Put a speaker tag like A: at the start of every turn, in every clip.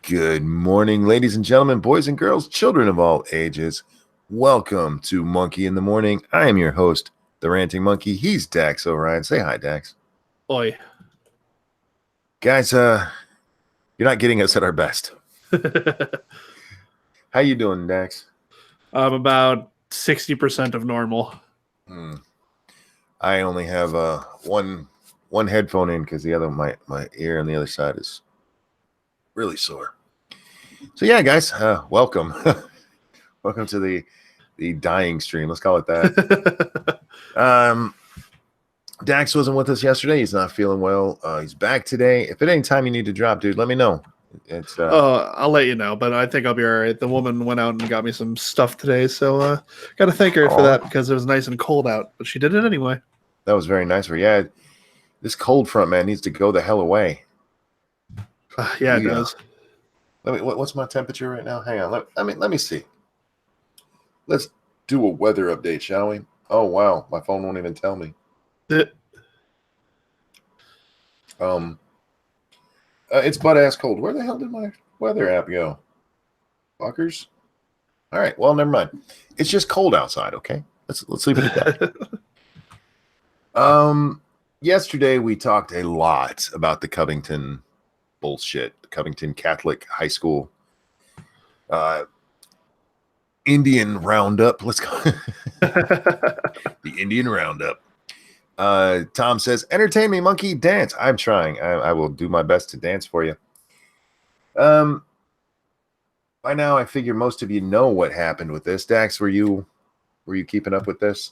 A: Good morning, ladies and gentlemen, boys and girls, children of all ages. Welcome to Monkey in the Morning. I am your host, the Ranting Monkey. He's Dax O'Ryan. Say hi, Dax.
B: Oi.
A: Guys, you're not getting us at our best. How you doing, Dax?
B: I'm about 60% of normal.
A: I only have one headphone in because the other my ear on the other side is really sore. So yeah, guys, welcome. Welcome to the dying stream. Let's call it that. Dax wasn't with us yesterday. He's not feeling well. He's back today. If at any time you need to drop, dude, let me know. It's
B: I'll let you know, but I think I'll be all right. The woman went out and got me some stuff today, so got to thank her for that because it was nice and cold out, but she did it anyway.
A: That was very nice of her. Yeah, this cold front, man, needs to go the hell away.
B: Yeah, it does.
A: What's my temperature right now? Hang on. Let me see. Let's do a weather update, shall we? Oh wow, my phone won't even tell me. It's butt ass cold. Where the hell did my weather app go? Fuckers. All right. Well, never mind. It's just cold outside. Okay. Let's leave it at that. Yesterday we talked a lot about the Covington bullshit. The Covington Catholic High School Indian Roundup. Let's go. The Indian Roundup. Tom says, entertain me, monkey, dance. I'm trying. I will do my best to dance for you. By now, I figure most of you know what happened with this. Dax, were you keeping up with this?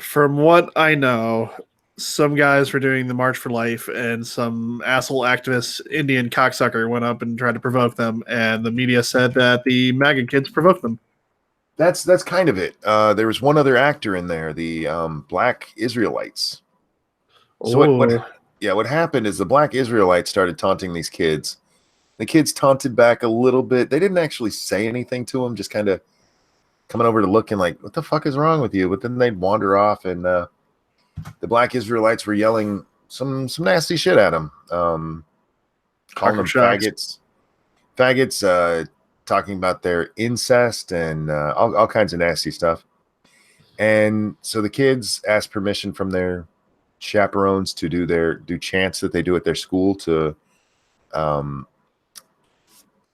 B: From what I know, some guys were doing the March for Life, and some asshole activist Indian cocksucker went up and tried to provoke them, and the media said that the MAGA kids provoked them.
A: That's kind of it. There was one other actor in there, the Black Israelites. So what happened is the Black Israelites started taunting these kids. The kids taunted back a little bit. They didn't actually say anything to them, just kind of coming over to looking like, what the fuck is wrong with you? But then they'd wander off, and the Black Israelites were yelling some nasty shit at them, calling them faggots, talking about their incest and all kinds of nasty stuff. And so the kids asked permission from their chaperones to do chants that they do at their school to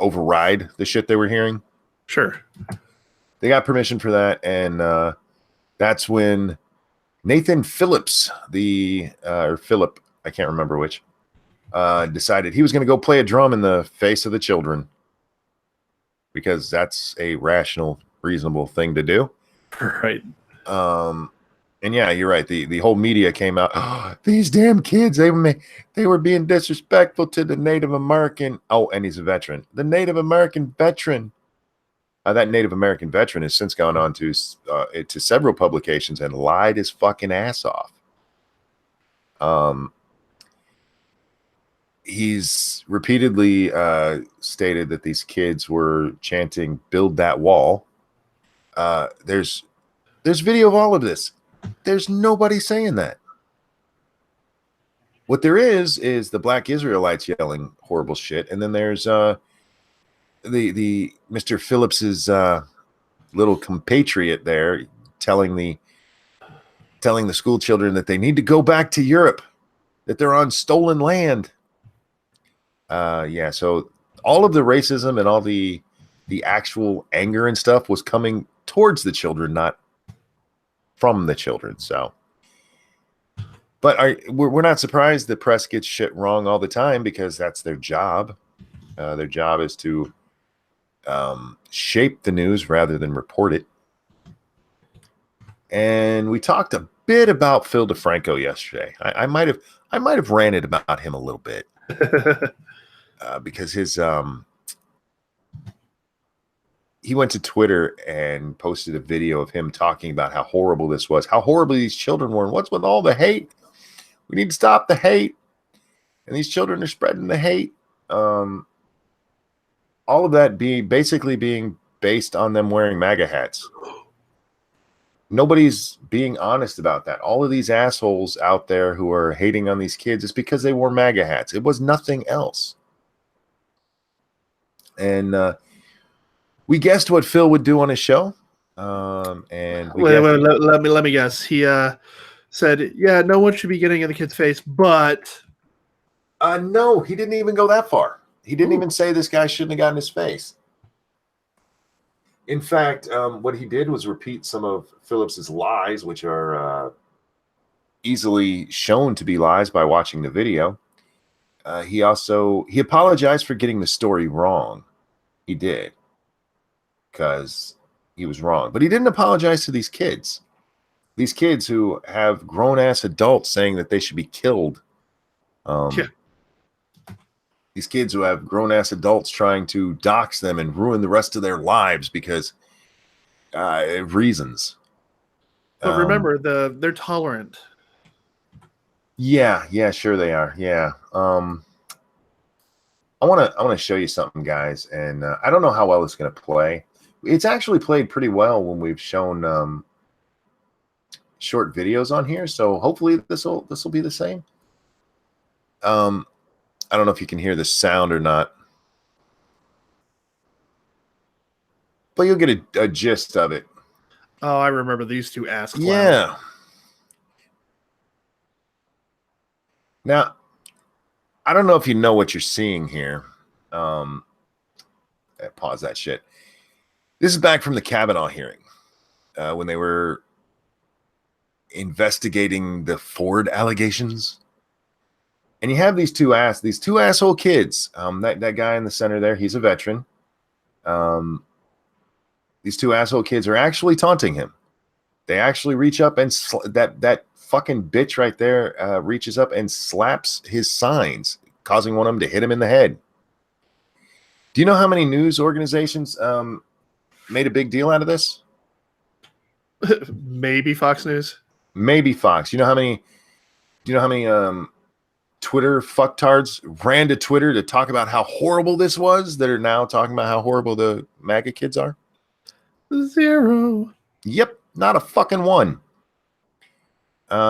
A: override the shit they were hearing.
B: Sure.
A: They got permission for that, and that's when Nathan Phillips, or Philip, I can't remember which, decided he was going to go play a drum in the face of the children because that's a rational, reasonable thing to do.
B: Right.
A: And yeah, you're right. The whole media came out. Oh, these damn kids, they were being disrespectful to the Native American. Oh, and he's a veteran. The Native American veteran. That Native American veteran has since gone on to several publications and lied his fucking ass off. He's repeatedly stated that these kids were chanting "Build that wall." There's video of all of this. There's nobody saying that. What there is the Black Israelites yelling horrible shit, and then there's the Mr. Phillips's little compatriot there telling the school children that they need to go back to Europe, that they're on stolen land. So all of the racism and all the actual anger and stuff was coming towards the children, not from the children. So, but we're not surprised the press gets shit wrong all the time because that's their job. Their job is to shape the news rather than report it. And we talked a bit about Phil DeFranco yesterday. I might have ranted about him a little bit because his he went to Twitter and posted a video of him talking about how horrible this was, how horrible these children were, and what's with all the hate. We need to stop the hate, and these children are spreading the hate. All of that being based on them wearing MAGA hats. Nobody's being honest about that. All of these assholes out there who are hating on these kids is because they wore MAGA hats. It was nothing else. and we guessed what Phil would do on his show. And we
B: let me guess. He said, "Yeah, no one should be getting in the kid's face," but
A: no, he didn't even go that far. He didn't even say this guy shouldn't have gotten his face. In fact, what he did was repeat some of Phillips's lies, which are easily shown to be lies by watching the video. He apologized for getting the story wrong. He did, because he was wrong. But he didn't apologize to these kids. These kids who have grown-ass adults saying that they should be killed. These kids who have grown-ass adults trying to dox them and ruin the rest of their lives because reasons.
B: But remember, they're tolerant.
A: Yeah, sure they are. Yeah. I want to show you something, guys, and I don't know how well it's going to play. It's actually played pretty well when we've shown short videos on here, so hopefully this will be the same. I don't know if you can hear the sound or not, but you'll get a gist of it.
B: Oh, I remember these two ass clowns.
A: Yeah. Now, I don't know if you know what you're seeing here. Pause that shit. This is back from the Kavanaugh hearing when they were investigating the Ford allegations. And you have these two asshole kids. That guy in the center there, he's a veteran. These two asshole kids are actually taunting him. They actually reach up and that fucking bitch right there reaches up and slaps his signs, causing one of them to hit him in the head. Do you know how many news organizations made a big deal out of this?
B: Maybe Fox News.
A: Maybe Fox. Do you know how many Twitter fucktards ran to Twitter to talk about how horrible this was that are now talking about how horrible the MAGA kids are?
B: 0.
A: Yep, not a fucking one.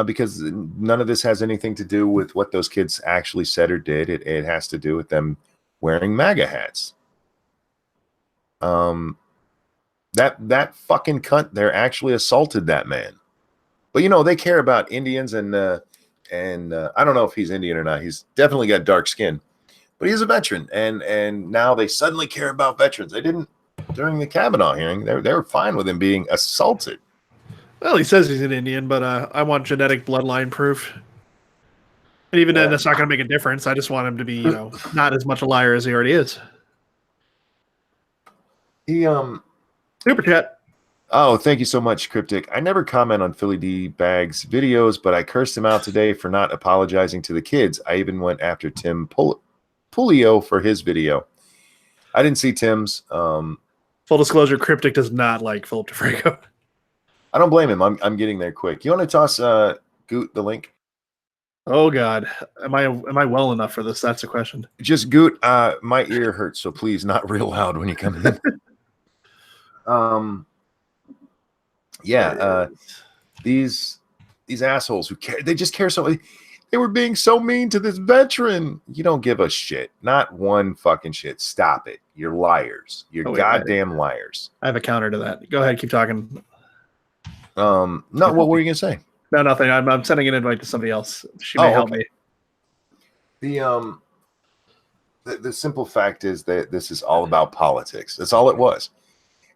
A: Because none of this has anything to do with what those kids actually said or did. It has to do with them wearing MAGA hats. That fucking cunt there actually assaulted that man. But they care about Indians and I don't know if he's Indian or not. He's definitely got dark skin, but he's a veteran, and now they suddenly care about veterans. They didn't during the Kavanaugh hearing. They were fine with him being assaulted.
B: Well, he says he's an Indian, but I want genetic bloodline proof. And even then, that's not going to make a difference. I just want him to be, not as much a liar as he already is. Super chat.
A: Oh, thank you so much, Cryptic. I never comment on Philly D Bag's videos, but I cursed him out today for not apologizing to the kids. I even went after Tim Pulio for his video. I didn't see Tim's.
B: Full disclosure, Cryptic does not like Philip DeFranco.
A: I don't blame him. I'm getting there quick. You want to toss Goot the link?
B: Oh God, am I well enough for this? That's the question.
A: Just Goot. My ear hurts, so please not real loud when you come in. These assholes who care, they just care so. They were being so mean to this veteran. You don't give a shit. Not one fucking shit. Stop it. You're liars. You're goddamn liars.
B: I have a counter to that. Go ahead, keep talking.
A: No, what were you gonna say?
B: No, nothing. I'm sending an invite to somebody else. She may help me.
A: The simple fact is that this is all about politics. That's all it was.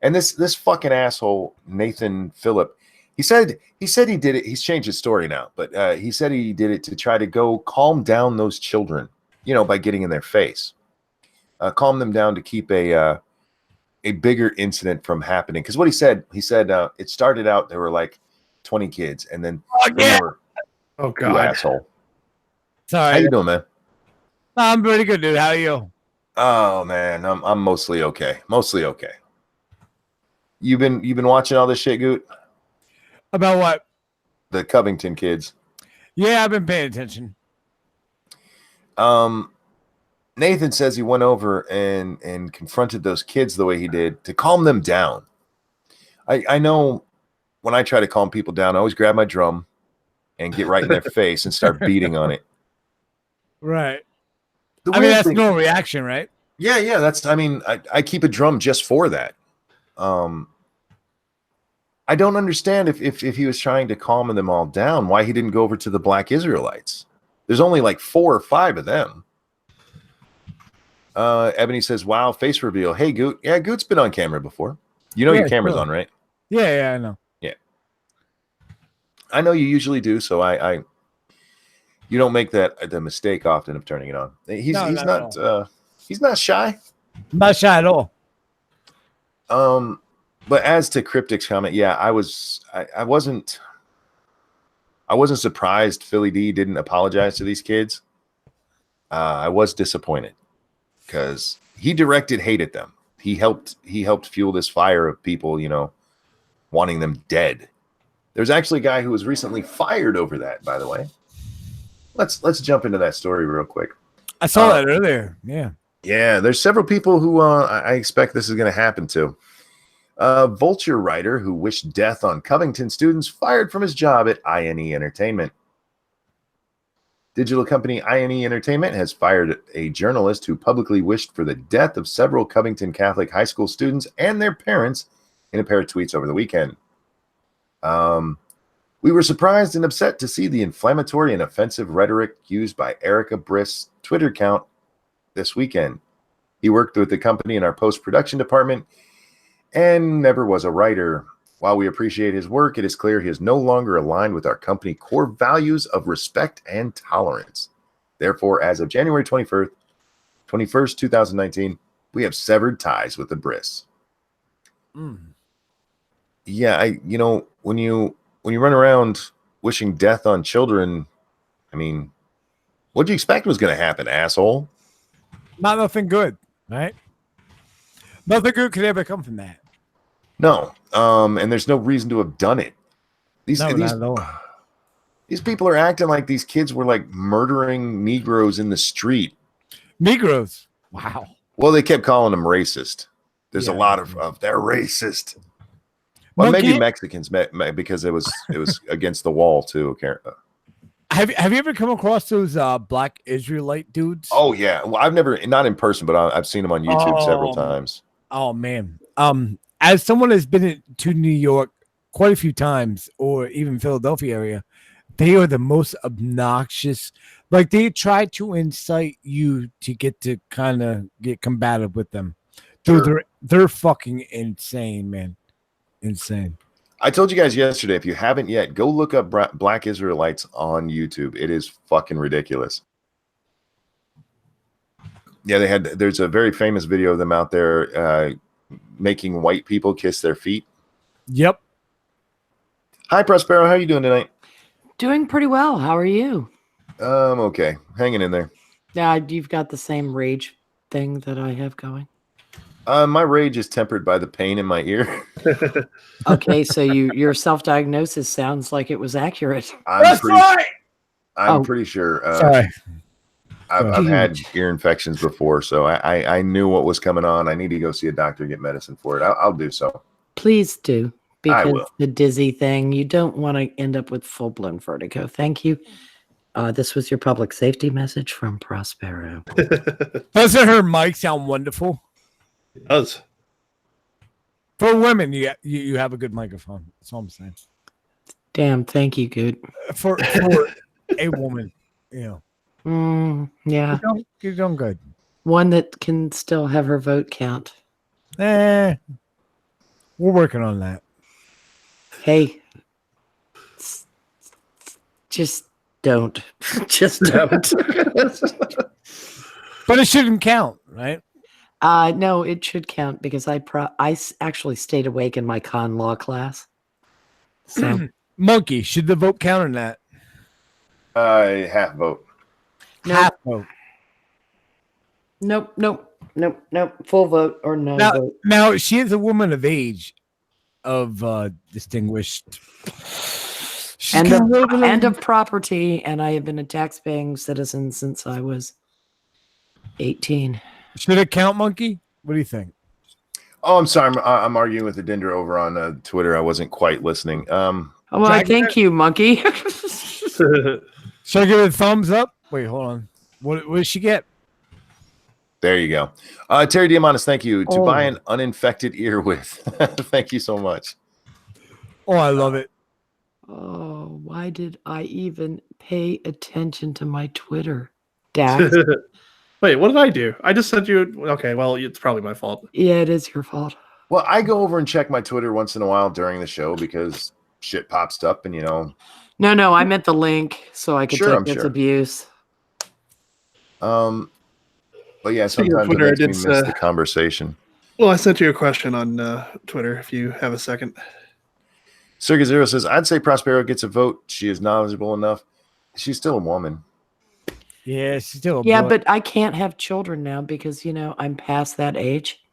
A: And this fucking asshole Nathan Phillip, he said he did it. He's changed his story now, but he said he did it to try to go calm down those children, by getting in their face, calm them down to keep a bigger incident from happening. Because what he said it started out there were like 20 kids, and then
B: oh God,
A: you asshole.
C: Sorry,
A: how you doing, man?
C: I'm pretty good, dude. How are you?
A: Oh man, I'm mostly okay. Mostly okay. You've been watching all this shit, Goot?
C: About what?
A: The Covington kids.
C: Yeah, I've been paying attention.
A: Nathan says he went over and confronted those kids the way he did to calm them down. I know when I try to calm people down, I always grab my drum and get right in their face and start beating on it.
C: Right. That's no reaction, right?
A: Yeah. That's. I mean, I keep a drum just for that. I don't understand if he was trying to calm them all down, why he didn't go over to the Black Israelites. There's only like 4 or 5 of them. Ebony says, "Wow, face reveal." Hey, Goot. Yeah, Goot's been on camera before. You know your camera's on, right?
C: Yeah, I know.
A: Yeah, I know you usually do. So you don't make the mistake often of turning it on. He's not shy.
C: Not shy at all.
A: But as to Cryptic's comment, yeah, I wasn't surprised Philly D didn't apologize to these kids. I was disappointed because he directed hate at them. He helped fuel this fire of people, wanting them dead. There's actually a guy who was recently fired over that, by the way. Let's jump into that story real quick.
C: I saw that earlier. Yeah.
A: Yeah, there's several people who I expect this is going to happen to. Vulture writer who wished death on Covington students fired from his job at INE Entertainment. Digital company INE Entertainment has fired a journalist who publicly wished for the death of several Covington Catholic high school students and their parents in a pair of tweets over the weekend. We were surprised and upset to see the inflammatory and offensive rhetoric used by Erica Brist's Twitter account this weekend. He worked with the company in our post-production department and never was a writer. While we appreciate his work, it is clear he is no longer aligned with our company core values of respect and tolerance. Therefore, as of January 21st, 2019, we have severed ties with the Briss. Yeah, when you run around wishing death on children, I mean, what do you expect was going to happen, asshole?
C: Nothing good, right? Nothing good could ever come from that.
A: No, and there's no reason to have done it. These people are acting like these kids were like murdering Negroes in the street.
C: Negroes? Wow.
A: Well, they kept calling them racist. There's a lot of they're racist. Well, maybe Mexicans because it was against the wall too.
C: Have you ever come across those Black Israelite dudes?
A: Oh yeah, well I've never, not in person, but I've seen them on YouTube several times.
C: Oh man, as someone has been to New York quite a few times, or even Philadelphia area, they are the most obnoxious. Like they try to incite you to kind of get combative with them. Dude, they're fucking insane, man. Insane.
A: I told you guys yesterday, if you haven't yet, go look up Black Israelites on YouTube. It is fucking ridiculous. Yeah, there's a very famous video of them out there making white people kiss their feet.
C: Yep.
A: Hi, Prospero. How are you doing tonight?
D: Doing pretty well. How are you?
A: Okay. Hanging in there.
D: Yeah, you've got the same rage thing that I have going.
A: My rage is tempered by the pain in my ear.
D: Okay, so your self-diagnosis sounds like it was accurate.
A: I'm pretty sure.
C: Sorry.
A: I've had ear infections before, so I knew what was coming on. I need to go see a doctor and get medicine for it. I'll do so.
D: Please do, because
A: will.
D: the dizzy thing, you don't want to end up with full-blown vertigo. Thank you. This was your public safety message from Prospero.
C: Doesn't her mic sound wonderful?
B: It does.
C: For women, you have a good microphone. That's all I'm saying.
D: Damn, thank you, good.
C: For a woman, yeah.
D: Yeah.
C: You're doing good.
D: One that can still have her vote count.
C: We're working on that.
D: Hey, just don't. Just don't.
C: But it shouldn't count, right?
D: No, it should count because I actually stayed awake in my con law class. So,
C: Monkey, should the vote count or not?
A: Half vote.
C: Half vote.
D: Nope. Full vote or no vote.
C: Now she is a woman of age, of distinguished,
D: and of property, and I have been a tax-paying citizen since I was 18.
C: Should it count, Monkey? What do you think?
A: Oh, I'm sorry. I'm arguing with the Dinder over on Twitter. I wasn't quite listening.
D: Thank you, Monkey.
C: Should I give it a thumbs up? Wait, hold on. What did she get?
A: There you go. Terry Diamandis, thank you. To
D: Oh.
A: buy an uninfected ear with. Thank you so much.
C: Oh, I love it.
D: Oh, why did I even pay attention to my Twitter? Dax.
B: Wait, what did I do? I just sent you. Okay, well, it's probably my fault.
D: Yeah, it is your fault.
A: Well, I go over and check my Twitter once in a while during the show because shit pops up and,
D: No, I meant the link so I could
A: Sure,
D: take
A: I'm
D: this
A: sure.
D: abuse.
A: But yeah,
B: Speaking of
A: sometimes it
B: Twitter,
A: makes me
B: it's,
A: miss the conversation.
B: Well, I sent you a question on Twitter if you have a second.
A: Circus Zero says, I'd say Prospero gets a vote. She is knowledgeable enough. She's still a woman.
C: Yeah, she's still a
D: Yeah,
C: boy.
D: but I can't have children now because, I'm past that age,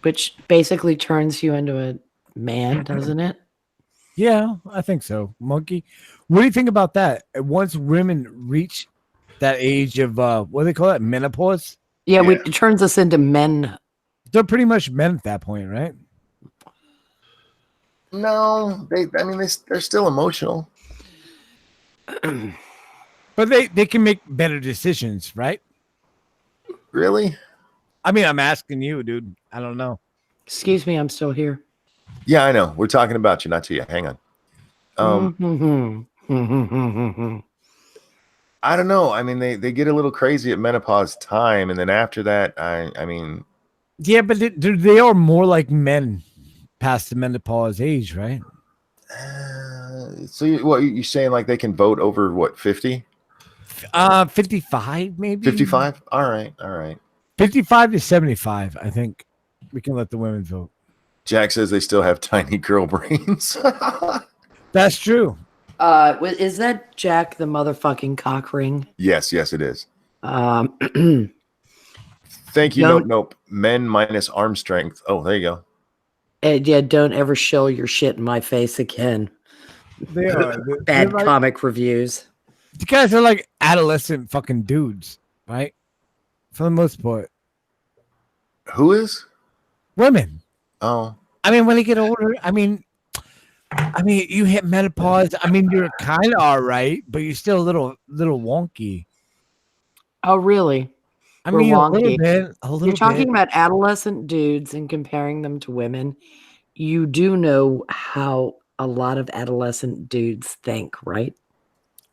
D: which basically turns you into a man, doesn't it?
C: Yeah, I think so. Monkey. What do you think about that? Once women reach that age of what do they call it? Menopause?
D: Yeah,
A: Yeah.
D: it turns us into men.
C: They're pretty much men at that point, right?
A: No, they're still emotional.
C: But they can make better decisions, right?
A: Really?
C: I mean, I'm asking you, dude. I don't know.
D: Excuse me, I'm still here.
A: Yeah, I know. We're talking about you, not to you. Hang on. I don't know. I mean, they get a little crazy at menopause time, and then after that, I mean,
C: Yeah, but they are more like men past the menopause age, right?
A: so you're saying like they can vote over what 50?
C: 55 maybe.
A: 55? All right.
C: 55 to 75, I think we can let the women vote.
A: Jack says they still have tiny girl brains.
C: That's true.
D: Is that Jack the motherfucking cock ring?
A: Yes, it is.
D: Thank
A: Thank you. Nope. Men minus arm strength. Oh, there you go.
D: Yeah, don't ever show your shit in my face again.
C: They are
D: Bad comic reviews.
C: You guys are like adolescent fucking dudes, right? For the most part.
A: Who is?
C: Women.
A: Oh.
C: I mean, when they get older, I mean, you hit menopause. I mean, you're kind of all right, but you're still a little wonky.
D: Oh, really?
C: I mean, a little bit.
D: You're talking about adolescent dudes and comparing them to women. You do know how a lot of adolescent dudes think, right?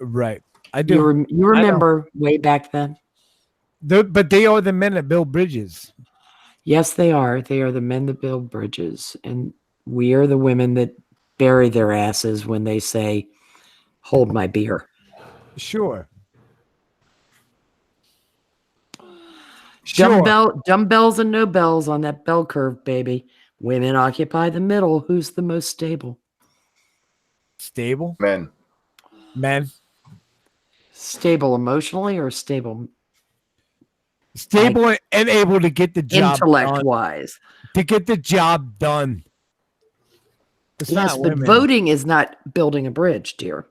C: Right. I do.
D: You remember way back then?
C: But they are the men that build bridges.
D: Yes, they are. They are the men that build bridges. And we are the women that bury their asses when they say, hold my beer.
C: Sure.
D: Dumbbells and no bells on that bell curve, baby. Women occupy the middle. Who's the most stable?
C: Stable?
A: Men.
D: Stable emotionally or stable?
C: Stable and able to get the job
D: intellect-wise.
C: To get the job done.
D: Yes, but voting is not building a bridge, dear.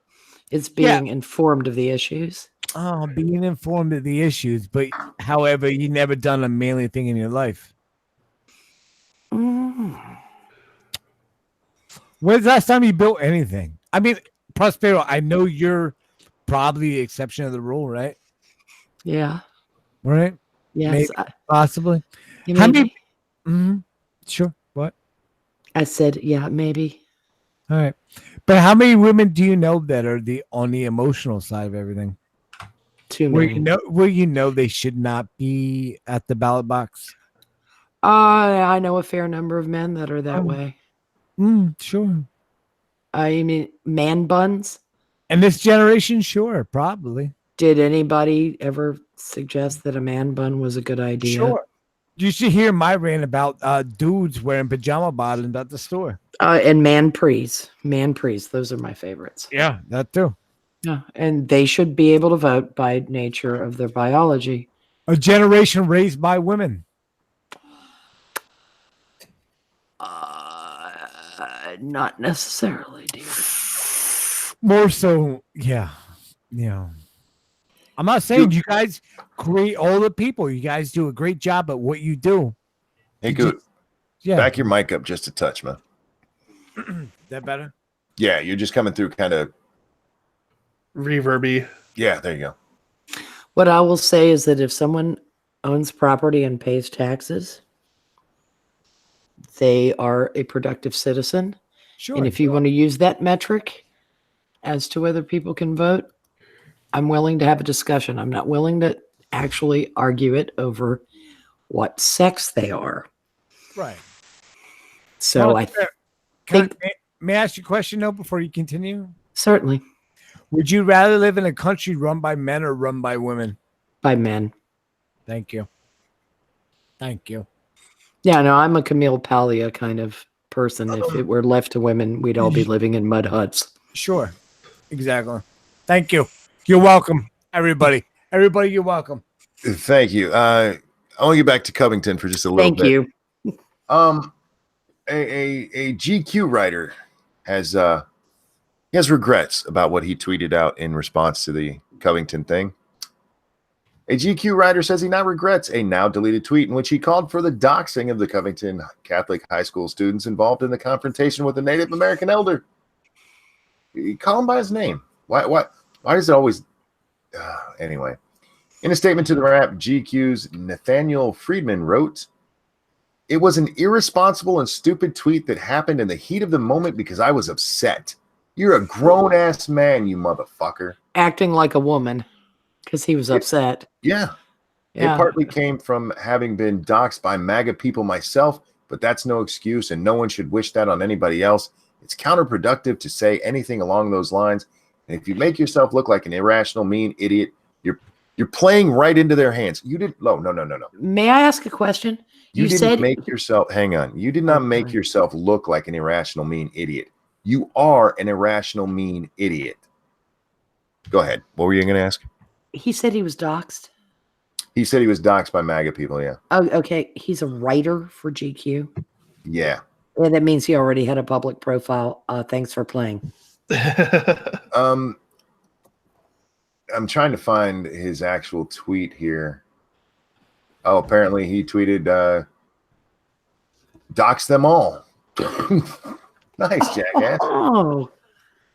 D: It's being informed of the issues.
C: Oh, being informed of the issues, but however, you never done a manly thing in your life. When's the last time you built anything? I mean, Prospero, I know you're probably the exception of the rule, right?
D: Yeah.
C: Right?
D: Yes.
C: Maybe, possibly.
D: How many?
C: Sure. What?
D: I said, yeah, maybe.
C: All right. But how many women do you know that are on the emotional side of everything?
D: Too many.
C: Where you know they should not be at the ballot box?
D: I know a fair number of men that are that way.
C: Sure.
D: I mean, man buns.
C: And this generation, sure, probably.
D: Did anybody ever suggest that a man bun was a good idea?
C: Sure. You should hear my rant about dudes wearing pajama bottoms at the store.
D: And man prees. Those are my favorites.
C: Yeah, that too.
D: Yeah, and they should be able to vote by nature of their biology.
C: A generation raised by women.
D: Not necessarily, dear.
C: More so, yeah. I'm not saying you guys create all the people. You guys do a great job at what you do.
A: Hey, good. Back your mic up just a touch, man.
C: That better?
A: Yeah, you're just coming through kind of
B: reverby.
A: Yeah, there you go.
D: What I will say is that if someone owns property and pays taxes, they are a productive citizen.
C: Sure.
D: And if you want to use that metric as to whether people can vote, I'm willing to have a discussion. I'm not willing to actually argue it over what sex they are.
C: Right.
D: So I think
C: may I ask you a question though before you continue?
D: certainly
C: Would you rather live in a country run by men or run by women?
D: by men.
C: Thank you. Thank you.
D: Yeah, no, I'm a Camille Paglia kind of person. If it were left to women, we'd all be living in mud huts.
C: Sure. Exactly. Thank you. You're welcome, everybody. Everybody, you're welcome.
A: Thank you. I want to get back to Covington for just a little
D: Thank
A: bit.
D: you.
A: A GQ writer has regrets about what he tweeted out in response to the Covington thing. A GQ writer says he now regrets a now deleted tweet in which he called for the doxing of the Covington Catholic high school students involved in the confrontation with a Native American elder. You call him by his name. Why does it always? Anyway, in a statement to the Wrap, GQ's Nathaniel Friedman wrote, "It was an irresponsible and stupid tweet that happened in the heat of the moment because I was upset. You're a grown-ass man, you motherfucker."
D: Acting like a woman because he was upset.
A: Yeah. It partly came from having been doxxed by MAGA people myself, but that's no excuse, and no one should wish that on anybody else. It's counterproductive to say anything along those lines. And if you make yourself look like an irrational, mean idiot, you're playing right into their hands. You did no.
D: May I ask a question?
A: You didn't make yourself hang on. You did not make yourself look like an irrational, mean idiot. You are an irrational, mean idiot. Go ahead. What were you going to ask?
D: He said he was doxxed.
A: He said he was doxxed by MAGA people, yeah.
D: Oh, okay. He's a writer for GQ.
A: Yeah.
D: Yeah, that means he already had a public profile. Thanks for playing.
A: I'm trying to find his actual tweet here. Oh, apparently he tweeted, dox them all. Nice, jackass.
D: Oh.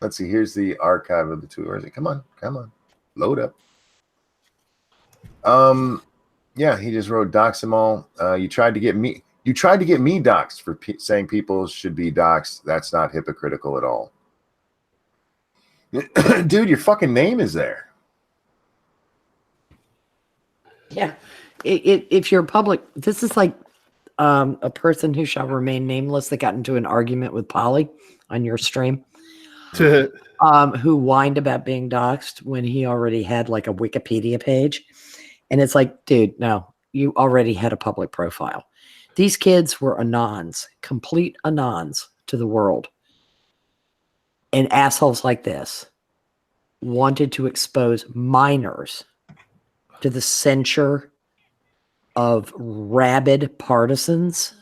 A: Let's see. Here's the archive of the tweet. Where is it? Come on. Load up. Yeah, he just wrote dox them all. You tried to get me doxxed for saying people should be doxxed. That's not hypocritical at all. Dude, your fucking name is there.
D: Yeah. If you're public, this is like a person who shall remain nameless that got into an argument with Polly on your stream, who whined about being doxxed when he already had like a Wikipedia page. And it's like, dude, no, you already had a public profile. These kids were anons, complete anons to the world. And assholes like this wanted to expose minors to the censure of rabid partisans.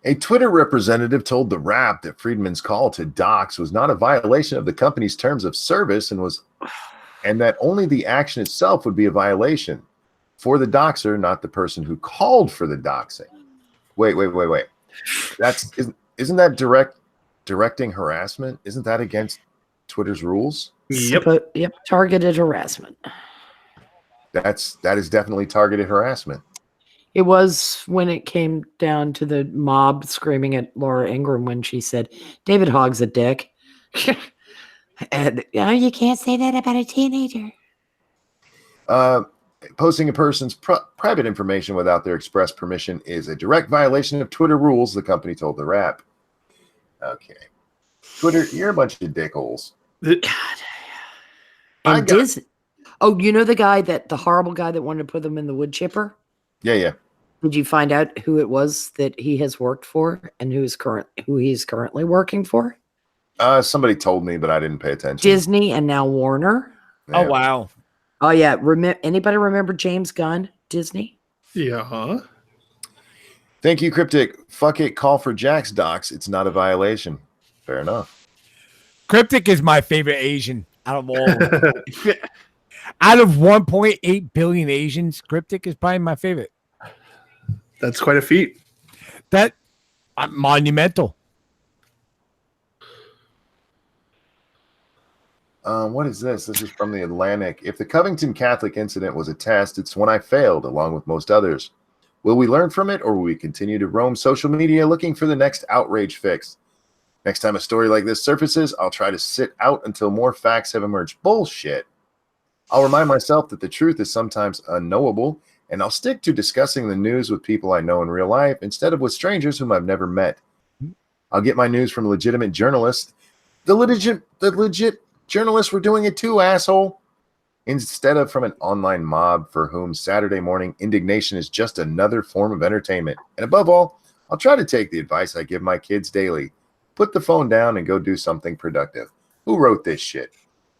A: A Twitter representative told The Wrap that Friedman's call to dox was not a violation of the company's terms of service and that only the action itself would be a violation for the doxer, not the person who called for the doxing. Wait. Isn't that directing harassment? Isn't that against Twitter's rules?
D: Yep. Targeted harassment.
A: That is definitely targeted harassment.
D: It was when it came down to the mob screaming at Laura Ingraham when she said, David Hogg's a dick. And you can't say that about a teenager.
A: Posting a person's private information without their express permission is a direct violation of Twitter rules, the company told The Wrap. Okay. Twitter, you're a bunch of dickholes.
D: God. And Disney. Oh, you know the horrible guy that wanted to put them in the wood chipper?
A: Yeah.
D: Did you find out who it was that he has worked for and who he's currently working for?
A: Somebody told me, but I didn't pay attention.
D: Disney and now Warner.
A: Yeah.
C: Oh, wow.
D: Oh, yeah. Anybody remember James Gunn, Disney?
B: Yeah.
A: Thank you, Cryptic. Fuck it. Call for Jack's docs. It's not a violation. Fair enough.
C: Cryptic is my favorite Asian out of all of them. Out of 1.8 billion Asians, Cryptic is probably my favorite.
B: That's quite a feat.
C: That monumental.
A: What is this? This is from the Atlantic. If the Covington Catholic incident was a test, it's one I failed, along with most others. Will we learn from it, or will we continue to roam social media looking for the next outrage fix? Next time a story like this surfaces, I'll try to sit out until more facts have emerged. Bullshit. I'll remind myself that the truth is sometimes unknowable, and I'll stick to discussing the news with people I know in real life instead of with strangers whom I've never met. I'll get my news from legitimate journalists. The legit journalists were doing it too, asshole. Instead of from an online mob for whom Saturday morning indignation is just another form of entertainment. And above all, I'll try to take the advice I give my kids daily. Put the phone down and go do something productive. Who wrote this shit?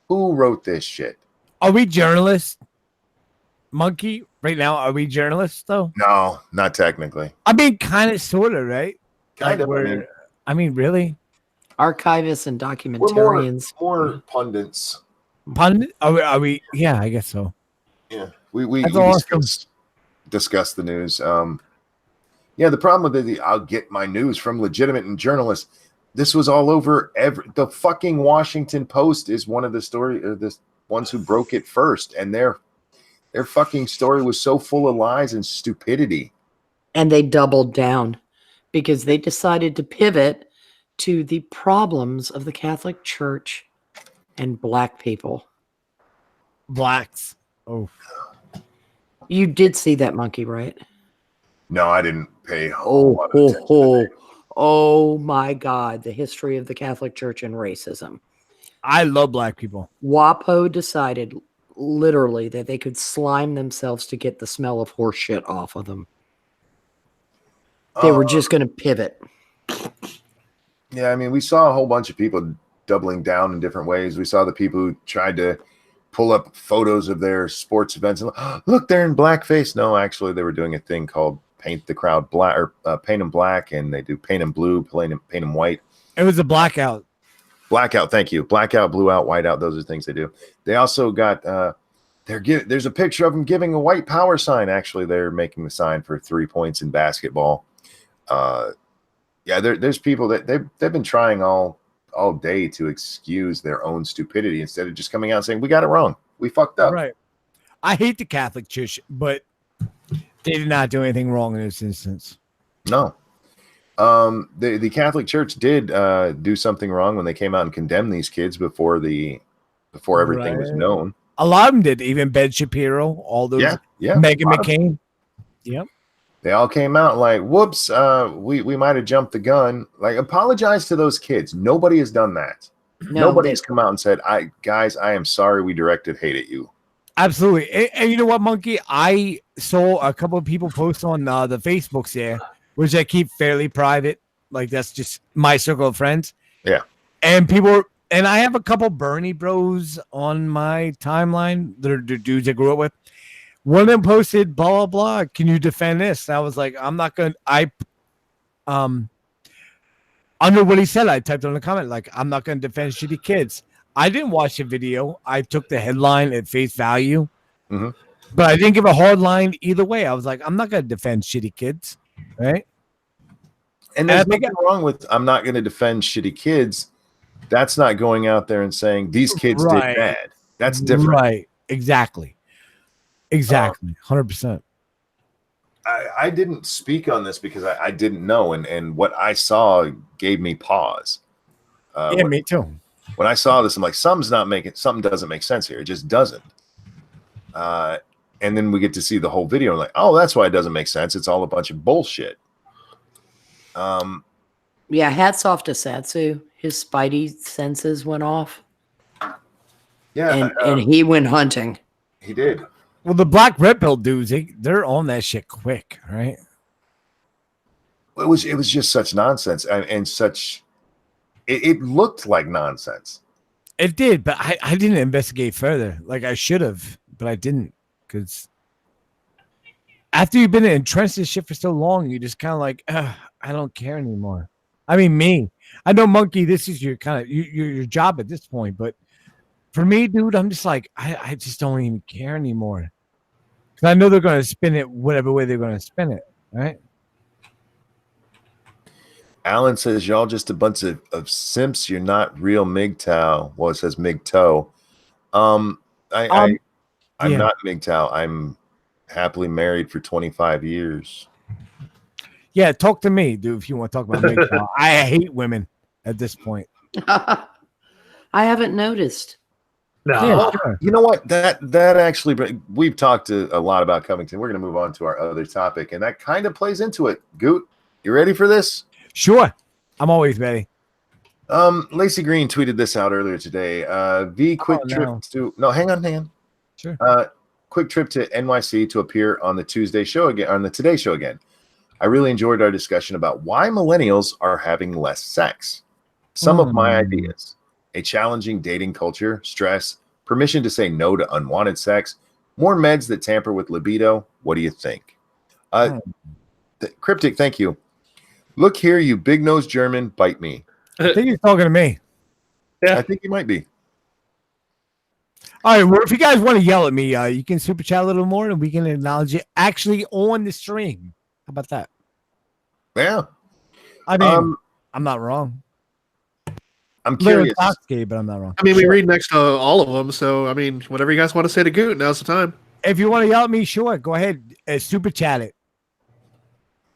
A: Who wrote this shit?
C: Are we journalists? Monkey, right now, are we journalists though?
A: No, not technically.
C: I mean, kind of, sort of, right?
A: Kind of.
C: I mean, really?
D: Archivists and
A: We're
D: documentarians.
A: more pundits.
C: Pundit? Are we? Yeah, I guess so.
A: Yeah, we
C: That's awesome.
A: discuss the news. Yeah, the problem with it, I'll get my news from legitimate and journalists. This was all over the fucking Washington Post is one of the story or the ones who broke it first, and their fucking story was so full of lies and stupidity.
D: And they doubled down because they decided to pivot to the problems of the Catholic Church and black people.
C: Blacks. Oh.
D: You did see that, Monkey, right?
A: No, I didn't pay a whole lot of attention to that.
D: Oh my God, the history of the Catholic Church and racism.
C: I love black people.
D: WAPO decided literally that they could slime themselves to get the smell of horse shit off of them. They were just going to pivot.
A: Yeah, I mean, we saw a whole bunch of people doubling down in different ways. We saw the people who tried to pull up photos of their sports events and look, they're in blackface. No, actually, they were doing a thing called paint the crowd black or paint them black, and they do paint them blue, paint them white.
C: It was a blackout.
A: Blackout, thank you. Blackout, blue out, white out. Those are things they do. They also got there's a picture of them giving a white power sign. Actually, they're making the sign for 3 points in basketball. Yeah, there's people that they've been trying all day to excuse their own stupidity instead of just coming out and saying we got it wrong, we fucked up.
C: Right. I hate the Catholic Church, but they did not do anything wrong in this instance.
A: No. The Catholic Church did do something wrong when they came out and condemned these kids before everything was known.
C: A lot of them did, even Ben Shapiro, all those.
A: Yeah.
C: Meghan McCain. Yep.
A: They all came out like, whoops, we might have jumped the gun. Like, apologize to those kids. Nobody has done that. Nobody's come out and said, I am sorry we directed hate at you.
C: Absolutely. And you know what, Monkey? I saw a couple of people post on the Facebooks there, which I keep fairly private. Like, that's just my circle of friends.
A: Yeah.
C: And I have a couple Bernie bros on my timeline. They're dudes I grew up with. One of them posted, blah, blah, blah. Can you defend this? And I was like, I'm not going to, under what he said, I typed on the comment, like, I'm not going to defend shitty kids. I didn't watch the video. I took the headline at face value, but I didn't give a hard line either way. I was like, I'm not going to defend shitty kids. Right.
A: And there's nothing wrong with, I'm not going to defend shitty kids. That's not going out there and saying these kids did bad. That's different.
C: Right. Exactly. 100%.
A: I didn't speak on this because I didn't know. And what I saw gave me pause.
C: Me too.
A: When I saw this, I'm like, something doesn't make sense here. It just doesn't. And then we get to see the whole video. And like, oh, that's why it doesn't make sense. It's all a bunch of bullshit.
D: Yeah, hats off to Satsu. His spidey senses went off.
A: Yeah.
D: And he went hunting.
A: He did.
C: Well, the Black Red Pill dudes, they're on that shit quick, right?
A: It was just such nonsense and such. It looked like nonsense.
C: It did, but I didn't investigate further. Like I should have, but I didn't, because after you've been entrenched in shit for so long, you just kind of like, I don't care anymore. I mean, me. I know, Monkey, this is your kind of your job at this point, but for me, dude, I'm just like, I just don't even care anymore. Because I know they're going to spin it whatever way they're going to spin it, right?
A: Alan says, y'all just a bunch of simps. You're not real MGTOW. Well, it says MGTOW. I'm
C: Yeah.
A: not MGTOW. I'm happily married for 25 years.
C: Yeah, talk to me, dude, if you want to talk about me. I hate women at this point.
D: I haven't noticed.
B: No.
C: Yeah,
A: Well,
C: sure.
A: you know what? That actually, we've talked a lot about Covington. We're going to move on to our other topic, and that kind of plays into it. Goot, you ready for this?
C: Sure. I'm always ready.
A: Lacey Green tweeted this out earlier today. Hang on.
C: Sure.
A: Quick trip to NYC to appear on the Today Show again. I really enjoyed our discussion about why millennials are having less sex. Some of my ideas: a challenging dating culture, stress, permission to say no to unwanted sex, more meds that tamper with libido. What do you think? Cryptic, thank you. Look here, you big-nosed German, bite me.
C: I think he's talking to me.
B: Yeah.
A: I think you might be.
C: All right. Well, if you guys want to yell at me, you can super chat a little more and we can acknowledge it actually on the stream. How about that?
A: Yeah.
C: I mean, I'm not wrong.
A: I'm
C: A little
A: curious.
C: intoxicated, but I'm not wrong.
B: I mean, we read next to all of them, so I mean, whatever you guys want to say to Goot, now's the time.
C: If you want to yell at me, sure. Go ahead. Super chat it.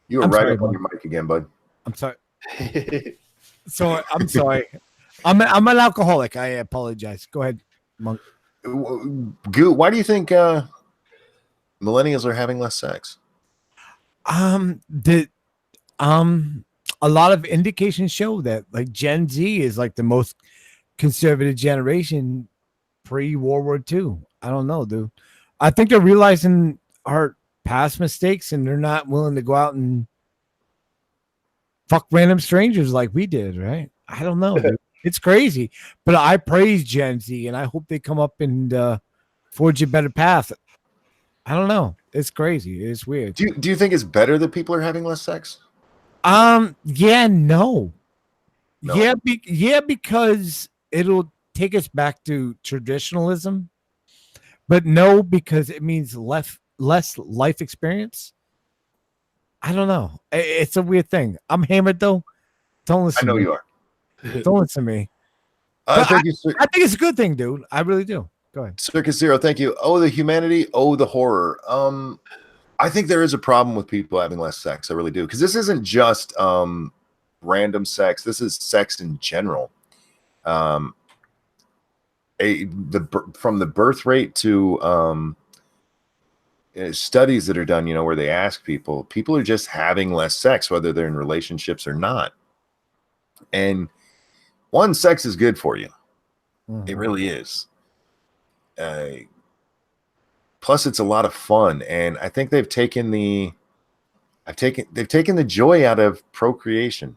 A: You were
C: I'm
A: right
C: sorry,
A: up on
C: bud.
A: your mic again, bud.
C: I'm sorry. I'm sorry. I'm an alcoholic. I apologize. Go ahead, Monk.
A: Goot, why do you think millennials are having less sex?
C: A lot of indications show that like Gen Z is like the most conservative generation pre-World War II. I don't know, dude. I think they're realizing our past mistakes and they're not willing to go out and fuck random strangers like we did, right? I don't know, dude. It's crazy. But I praise Gen Z and I hope they come up and forge a better path. I don't know. It's crazy. It's weird.
A: Do you think it's better that people are having less sex?
C: Yeah, no.
A: No.
C: Yeah, because it'll take us back to traditionalism. But no, because it means less life experience. I don't know. It's a weird thing. I'm hammered though. Don't listen.
A: I know
C: to me.
A: you are.
C: Don't listen to me.
A: Thank you,
C: I think it's a good thing, dude. I really do. Go ahead.
A: Circus Zero. Thank you. Oh, the humanity. Oh, the horror. I think there is a problem with people having less sex. I really do, because this isn't just random sex. This is sex in general. From the birth rate to studies that are done, where they ask people are just having less sex, whether they're in relationships or not. And sex is good for you.
C: Mm-hmm.
A: It really is. Plus, it's a lot of fun, and I think they've taken the joy out of procreation.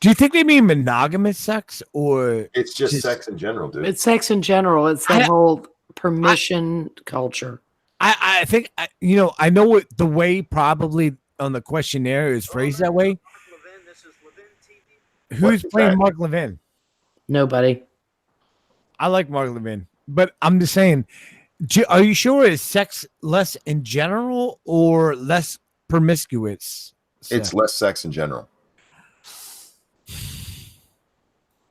C: Do you think they mean monogamous sex or
A: It's just sex in general, dude.
D: It's sex in general. It's that whole permission culture.
C: I think I know what the way probably on the questionnaire is phrased that way. Who's playing Mark Levin?
D: Nobody.
C: I like Mark Levin, but I'm just saying. Are you sure it's sex less in general or less promiscuous?
A: It's less sex in general.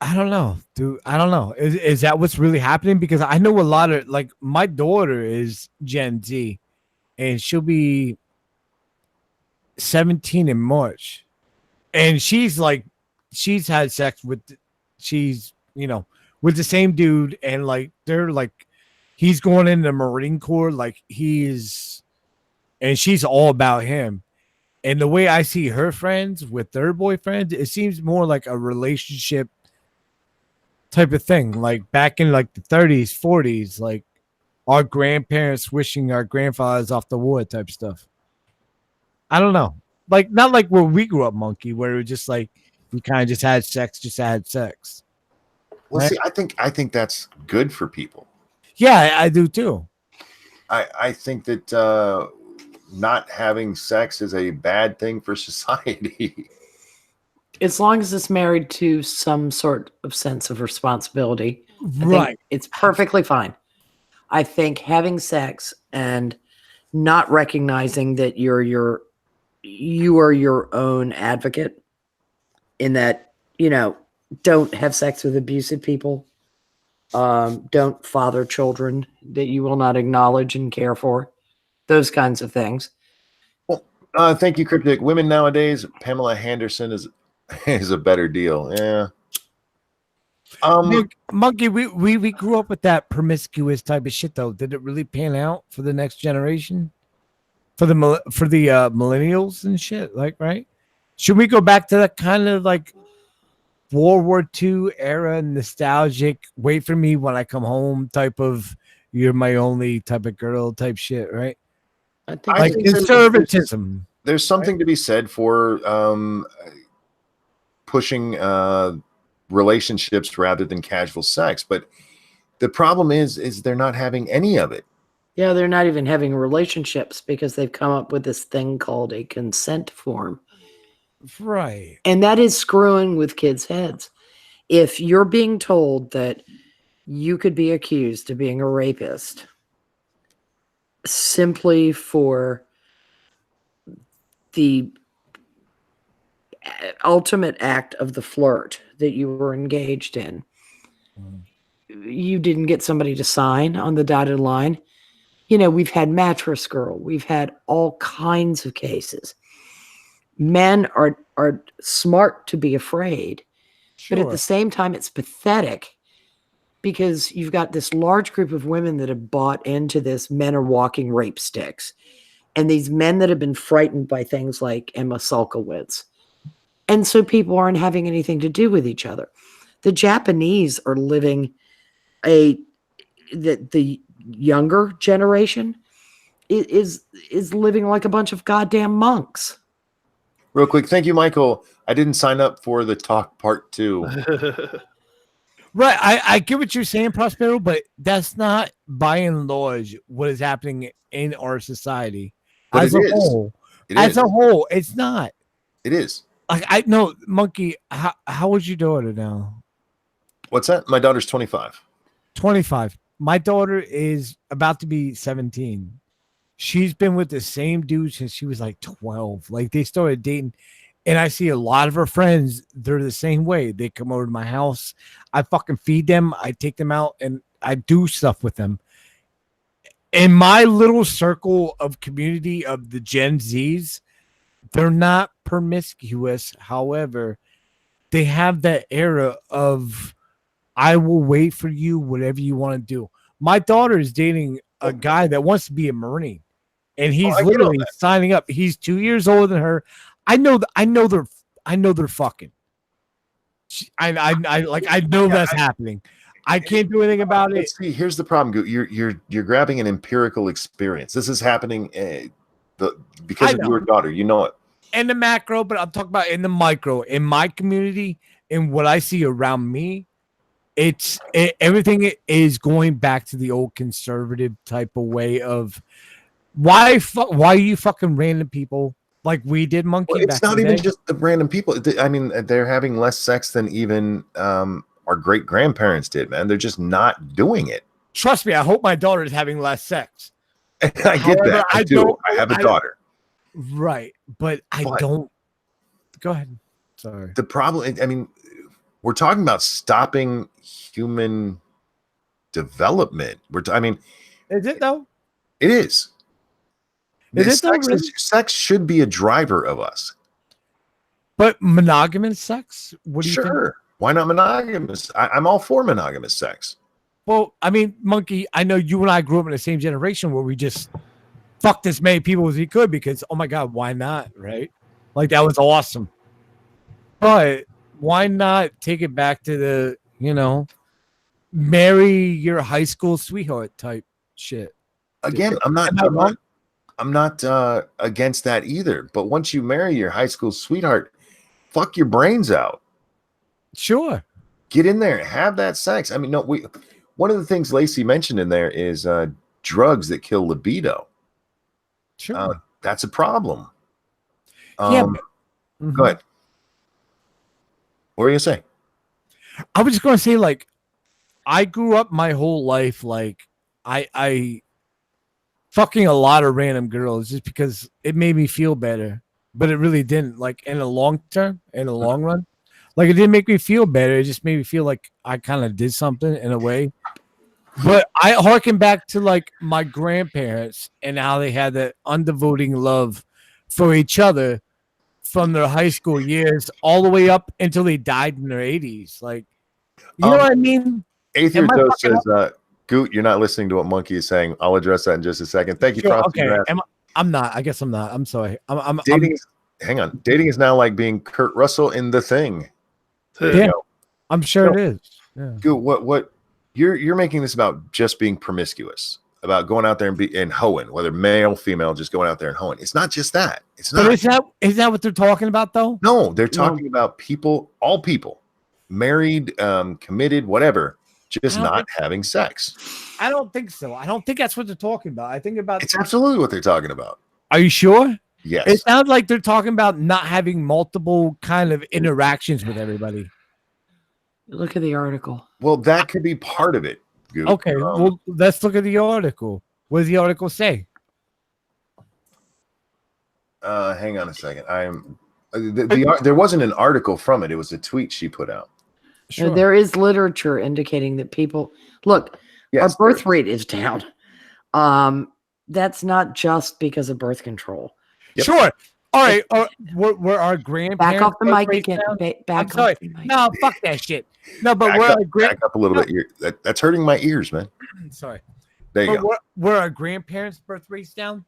C: I don't know, dude. I don't know. Is that what's really happening? Because I know a lot of like my daughter is Gen Z, and she'll be 17 in March, and she's had sex with with the same dude, and like they're like. He's going in the Marine Corps, and she's all about him. And the way I see her friends with their boyfriends, it seems more like a relationship type of thing. Like back in like the 30s, 40s, like our grandparents wishing our grandfathers off the war type stuff. I don't know. Like not like where we grew up, Monkey, where it was just like you kind of just had sex.
A: Well,
C: right?
A: see, I think that's good for people.
C: Yeah, I do too.
A: I think that not having sex is a bad thing for society.
D: As long as it's married to some sort of sense of responsibility,
C: Right.
D: It's perfectly fine. I think having sex and not recognizing that you are your own advocate in that, don't have sex with abusive people. Don't father children that you will not acknowledge and care for. Those kinds of things.
A: Well, thank you, Cryptic. Women nowadays, Pamela Henderson is a better deal. Yeah.
C: Monkey, we grew up with that promiscuous type of shit though. Did it really pan out for the next generation? For the millennials and shit, like, right? Should we go back to that kind of like World War II era nostalgic, wait for me when I come home type of you're my only type of girl type shit, right?
D: I think
C: Like conservatism.
A: There's something to be said for pushing relationships rather than casual sex, but the problem is they're not having any of it.
D: Yeah, they're not even having relationships because they've come up with this thing called a consent form.
C: Right.
D: And that is screwing with kids' heads. If you're being told that you could be accused of being a rapist simply for the ultimate act of the flirt that you were engaged in, you didn't get somebody to sign on the dotted line. You know, we've had Mattress Girl. We've had all kinds of cases. Men are smart to be afraid, but at the same time, it's pathetic because you've got this large group of women that have bought into this men are walking rape sticks, and these men that have been frightened by things like Emma Sulkowicz. And so people aren't having anything to do with each other. The Japanese are living the younger generation is living like a bunch of goddamn monks.
A: Real quick, thank you, Michael. I didn't sign up for the talk part 2.
C: Right, I get what you're saying, Prospero, but that's not by and large what is happening in our society.
A: But
C: as a whole. As a whole, it's not.
A: It is.
C: Like I know, Monkey. How old's your daughter now?
A: What's that? My daughter's 25.
C: 25. My daughter is about to be 17. She's been with the same dude since she was like 12. Like they started dating. And I see a lot of her friends, they're the same way. They come over to my house. I fucking feed them. I take them out and I do stuff with them. In my little circle of community of the Gen Zs, they're not promiscuous. However, they have that era of I will wait for you, whatever you want to do. My daughter is dating a guy that wants to be a Marine. And he's literally signing up. He's 2 years older than her. I know they're fucking. I know that's happening. I can't do anything about it.
A: See, here's the problem. You're grabbing an empirical experience. This is happening because of your daughter. You know it.
C: In the macro, but I'm talking about in the micro. In my community, in what I see around me, everything is going back to the old conservative type of way of why are you fucking random people like we did, Monkey?
A: Well, it's not even just the random people. I mean, they're having less sex than even our great grandparents did, man. They're just not doing it.
C: Trust me, I hope my daughter is having less sex.
A: I get that. I do. I have a daughter.
C: Right, but I don't. Go ahead. Sorry.
A: The problem, I mean, we're talking about stopping human development.
C: Is it though?
A: It is.
C: Really?
A: Sex should be a driver of us.
C: But monogamous sex? What do you think?
A: Sure. Why not monogamous? I'm all for monogamous sex.
C: Well, I mean, Monkey, I know you and I grew up in the same generation where we just fucked as many people as we could because, oh my God, why not? Right? Like, that was awesome. But why not take it back to the, marry your high school sweetheart type shit?
A: Again, I'm not against that either. But once you marry your high school sweetheart, fuck your brains out.
C: Sure.
A: Get in there, have that sex. I mean, one of the things Lacey mentioned in there is drugs that kill libido.
C: Sure.
A: That's a problem.
C: Go
A: ahead. What were you gonna say?
C: I was just gonna say, like, I grew up my whole life like I fucking a lot of random girls just because it made me feel better, but it really didn't. Like in the long run, Like it didn't make me feel better. It just made me feel like I kind of did something in a way. But I harken back to like my grandparents and how they had that undevoting love for each other from their high school years all the way up until they died in their 80s. Like, you know what I mean?
A: Aether says, Goot, you're not listening to what Monkey is saying. I'll address that in just a second. Thank you, Frosty.
C: Okay. I'm not. I guess I'm not. I'm sorry.
A: Hang on. Dating is now like being Kurt Russell in The Thing.
C: Yeah, I'm sure it is. Yeah.
A: Goot, what you're making this about just being promiscuous, about going out there and hoeing, whether male, female, just going out there and hoeing. It's not just that. It's not.
C: But is that what they're talking about though?
A: No, they're talking about all people, married, committed, whatever, just not having sex.
C: I don't think so. I don't think that's what they're talking about. I think about
A: it's absolutely what they're talking about.
C: Are you sure?
A: Yes.
C: It sounds like they're talking about not having multiple kind of interactions with everybody.
D: Look at the article.
A: Well, that could be part of it. Goop.
C: Okay, well, let's look at the article. What does the article say?
A: Hang on a second. There wasn't an article from it. It was a tweet she put out.
D: Sure. There is literature indicating that people look. Yes, our birth rate is down. That's not just because of birth control.
C: Yep. Sure. All right. Were our grandparents
D: back off the mic again? Back off the mic.
C: No, fuck that shit. No, but
A: back up a little bit. That's hurting my ears, man.
C: Sorry.
A: There you go.
C: Were our grandparents' birth rates down?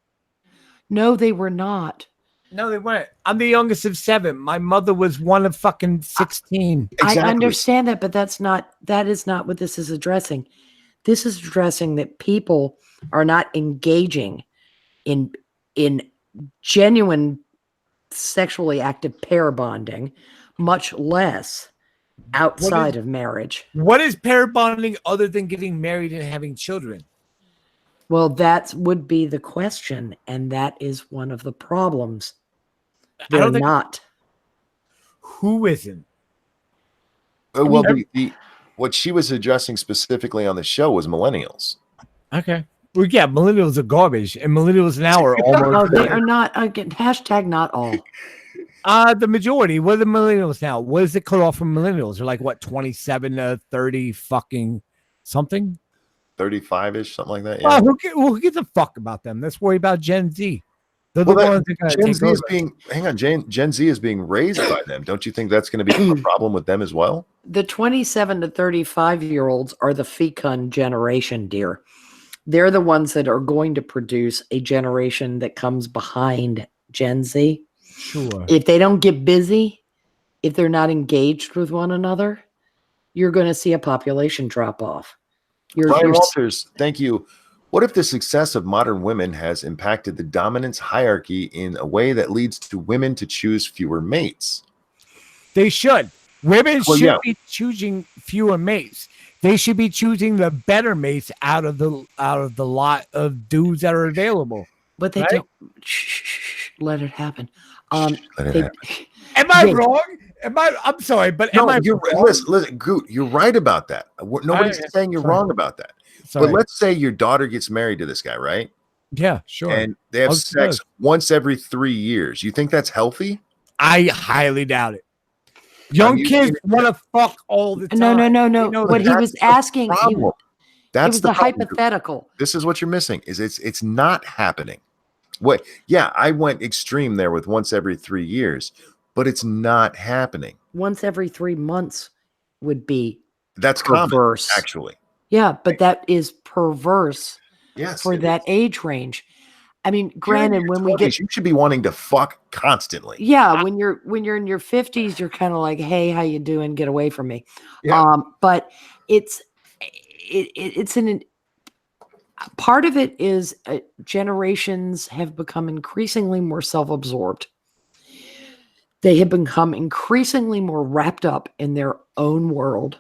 D: No, they were not.
C: No, they weren't. I'm the youngest of 7. My mother was one of fucking 16.
D: Exactly. I understand that, but that is not what this is addressing. This is addressing that people are not engaging in genuine sexually active pair bonding, much less outside of marriage.
C: What is pair bonding other than getting married and having children?
D: Well, that would be the question, and that is one of the problems. They're not.
C: Who isn't?
A: Well, what she was addressing specifically on the show was millennials.
C: Okay. Well, yeah, millennials are garbage, and millennials now are almost.
D: No, they are not. Again, hashtag not all.
C: The majority. What are the millennials now? What is the cutoff from millennials? They're like what, 27 to 30 fucking something?
A: 35-ish, something like that. Yeah.
C: Who gives a fuck about them? Let's worry about Gen Z. They're the ones that
A: Gen Z is being. Hang on, Gen Z is being raised by them. Don't you think that's going to be a problem with them as well?
D: The 27 to 35-year-olds are the fecund generation, dear. They're the ones that are going to produce a generation that comes behind Gen Z.
C: Sure.
D: If they don't get busy, if they're not engaged with one another, you're going to see a population drop off.
A: Ryan Walters, thank you. What if the success of modern women has impacted the dominance hierarchy in a way that leads to women to choose fewer mates?
C: They should. Women should be choosing fewer mates. They should be choosing the better mates out of the lot of dudes that are available.
D: But they don't. Let it happen.
C: Am I wrong? I'm sorry, but am I wrong?
A: Listen, Goot, you're right about that. Nobody's saying you're wrong about that. But let's say your daughter gets married to this guy, right?
C: Yeah, sure.
A: And they have sex once every 3 years. You think that's healthy?
C: I highly doubt it. Young kids want to fuck all the time.
D: No. What he was asking, it was a hypothetical.
A: This is what you're missing. It's not happening. What? Yeah, I went extreme there with once every 3 years, but it's not happening.
D: Once every 3 months would be
A: that's perverse, common, actually.
D: Yeah, but that is perverse.
A: Yes,
D: for that age range. I mean, granted, when we get,
A: you should be wanting to fuck constantly.
D: Yeah, when you're in your 50s, you're kind of like, hey, how you doing? Get away from me. Yeah. But it's an part of it is generations have become increasingly more self-absorbed. They have become increasingly more wrapped up in their own world,